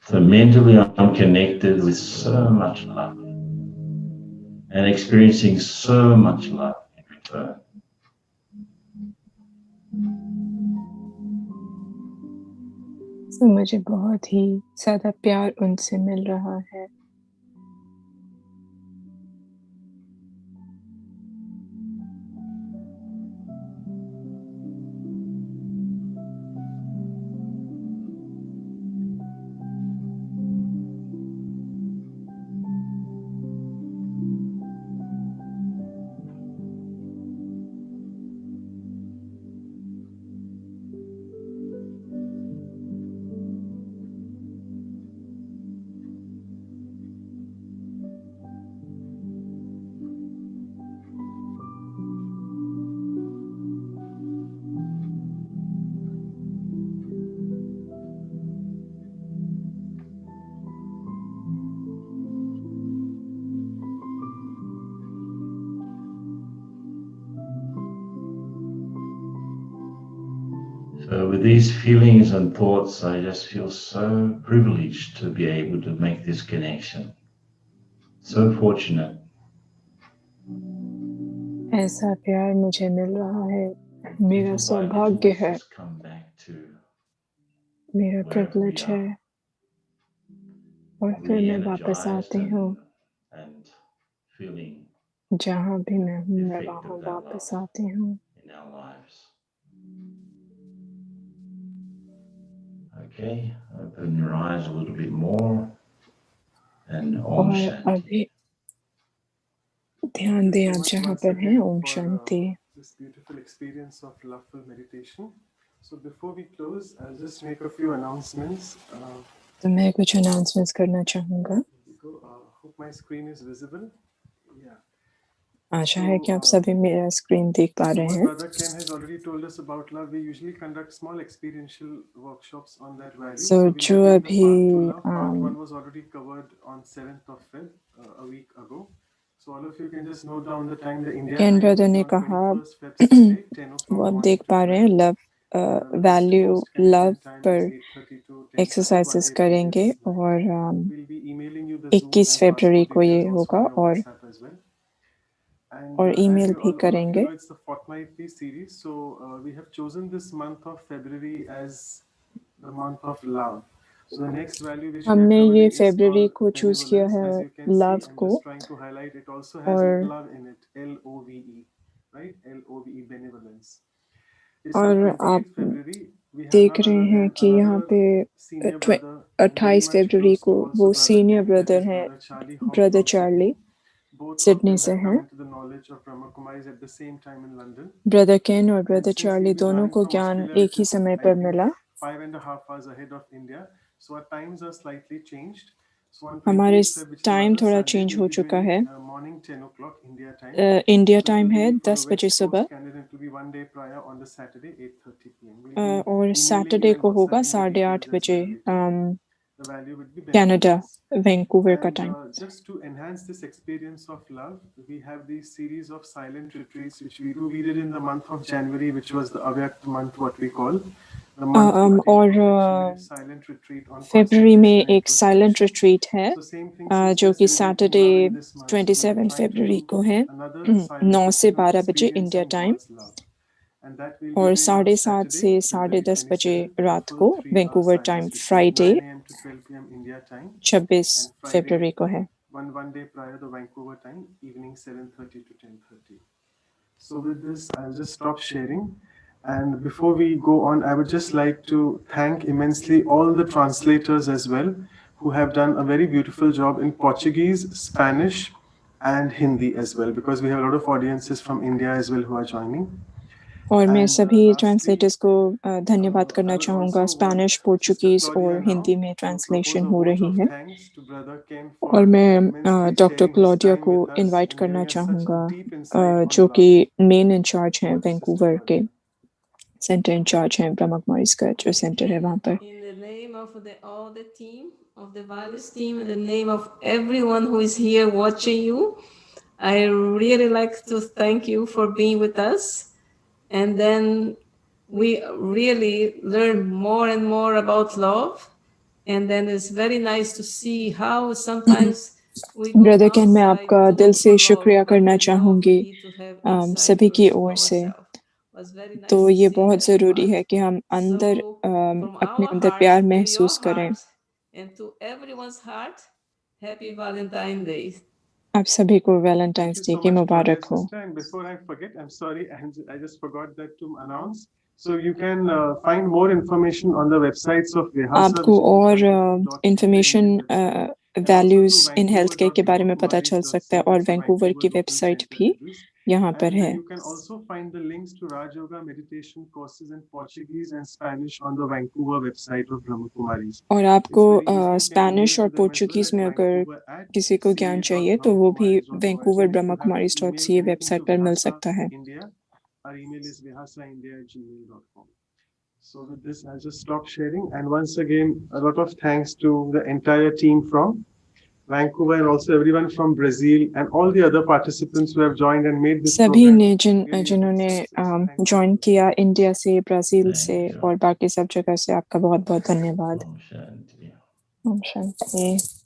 So mentally, I'm connected with so much love and experiencing so much love in return. तो मुझे बहुत ही ज़्यादा प्यार उनसे मिल रहा है। So with these feelings and thoughts, I just feel so privileged to be able to make this connection. So fortunate. ऐसा प्यार मुझे मिल रहा है, मेरा Little by सौभाग्य little, है, let's just come back to मेरा wherever प्रिविलेज we है, are, और फिर मैं वापस re-energized आती हूँ, and feeling जहाँ भी मैं हूँ the मैं effect वहाँ of that वापस love आती हूँ। in our lives. Okay, open your eyes a little bit more and Om और Shanti. अभी ध्यान Thank दें you so आप much जहाँ once पर हैं, again Om for Shanti. this beautiful experience of loveful meditation. So before we close, I'll just make a few announcements. तो मैं कुछ अनाउंसमेंट्स करना चाहूँगा। Hope my screen is visible. Yeah. आशा है कि आप सभी मेरा स्क्रीन देख पा रहे What हैं। Brother Ken has already told us about love, we usually conduct small experiential workshops on that value. So, we'll जो begin the अभी part 2 love. Part 1 was already covered on 7th of Feb, a week ago. So all of you can just note down the time. The India can time brother will ने be on कहा 21st Feb Sunday, 10 o'clock वो आप morning देख to पा रहे 12. हैं love Whereas the value post love Canadian time पर is 8:30 to 10:30, exercises 1 day करेंगे previous night. और We'll be emailing you the Zoom 21 and February password को ये details also होगा on your और WhatsApp as well. And as email you भी all of you करेंगे। know, it's the fortnightly series. So we have chosen this month of February as the month of love. So the next value which we are हमने ये covering is February called को choose किया benevolence. है As you can see, love I'm को, just trying to highlight it also has और love in it, L-O-V-E, right? L-O-V-E, benevolence. It's on और आप 28th February. We have देख none रहे other हैं than कि यहाँ another पे senior brother, very 28 much फरवरी close को to also वो Brother senior Ken, that brother is हैं, Brother Charlie Hong brother from Charlie Sydney. Both of Sydney them से have हैं। come into the knowledge of Brahma Kumaris at the same time in London. Brother Ken और And brother since Charlie we'll be दोनों joining को from ज्ञान Australia, एक which he is समय I पर think मिला। 5.5 hours ahead of India, so our times are slightly changed. So on हमारे 28th Feb, which is time another थोड़ा Sunday, change we'll हो be चुका doing है। morning 10 o'clock India time. India So it time will है be for 10 the बजे West सुबह, Coast Canada. It will be 1 day prior on the Saturday, 8:30 p.m. We'll be और emailing Saturday you and को होगा WhatsApping the 8:30 details as बजे well later. The value would be Canada benevolence. Vancouver का And time. just to enhance this experience of love, we have these series of silent retreats which we do. We did in the month of January, which was the Avyakt month, what we call the month to attain और perfection. We did silent retreat on फरवरी में concentration and एक silent introspection. Retreat है, So same thing since we जो are कि celebrating Saturday love in this month. So we'll be 27 trying to February do को है, another 9 silent से retreat of 12 बजे India experiencing time, God's love. And that we'll be और doing on 7:30 Saturday, से February 10:30 बजे 27th, a रात full को 3-hour Vancouver time, silence retreat, Friday 9 a.m. to 12 p.m. India time. 26 And Friday, फरवरी को है। one day prior the Vancouver time, evening 7:30 to 10:30. So with this, I'll just stop sharing. And before we go on, I would just like to thank immensely all the translators as well, who have done a very beautiful job in Portuguese, Spanish, and Hindi as well, because we have a lot of audiences from India as well who are joining. और मैं And सभी lastly, translators को धन्यवाद I करना would चाहूँगा। also Spanish, want Sister Portuguese Claudia और now Hindi में to propose translation a हो vote रही of है, thanks to Brother Ken और for मैं immensely doctor sharing his Claudia time को with us इनवाइट and करना giving us such चाहूँगा, a deep insight जो on कि love. मेन इंचार्ज हैं Over to Sister वैंकूवर के, Claudia. सेंटर इंचार्ज हैं ब्रह्मा कुमारीज का जो सेंटर है वहाँ पर। In the name of all the team, of the Values team, in the name of everyone who is here watching you, I really like to thank you for being with us. And then we really learn more and more about love. And then it's very nice to see how sometimes we go brother can, मैं outside आपका to दिल look से for love, शुक्रिया but करना the love we चाहूँगी need to have inside सभी की first for ओर से। ourselves. Was very तो nice to ये see बहुत that ज़रूरी part. है कि हम अंदर So from अपने our अंदर heart प्यार to your महसूस करें। heart and to everyone's heart, happy Valentine's Day. आप सभी को Thank Valentine's you day so की much, Claudia, मुबारक हो। sister. And before I forget, I'm sorry, I just forgot that to announce. So you can find more information on the websites of Vihasa, आपको which means और Vancouver.in, the information Indian website, and also values to in health care के बारे में पता चल सकता है, और vancouver.brahmakumaris.ca, that's the Vancouver Vancouver की local वेबसाइट center भी address. यहाँ पर And है। you can also find the links to Raj Yoga meditation courses in Portuguese and Spanish on the Vancouver website of Brahma Kumaris. और It's आपको very easy. You can email Spanish और to them as well Portuguese at में अगर vancouver किसी को ज्ञान चाहिए तो वो भी ca@brahmakumaris.org. Vancouver And if Brahma you have to Kumaris dot email C A anything website to पर मिल Vihasa सकता है। India, our email is vihasaindia@gmail.com. So with this, I'll just stop sharing. And once again, a lot of thanks to the entire team from Vancouver, and also everyone from Brazil and all the other participants who have joined and made this सभी program ने really जिन्होंने success. Thank you. Join किया India से, Brazil Thank से you. और बाकी सब जगह से, आपका बहुत बहुत धन्यवाद। Om Shanti. ओम शांति।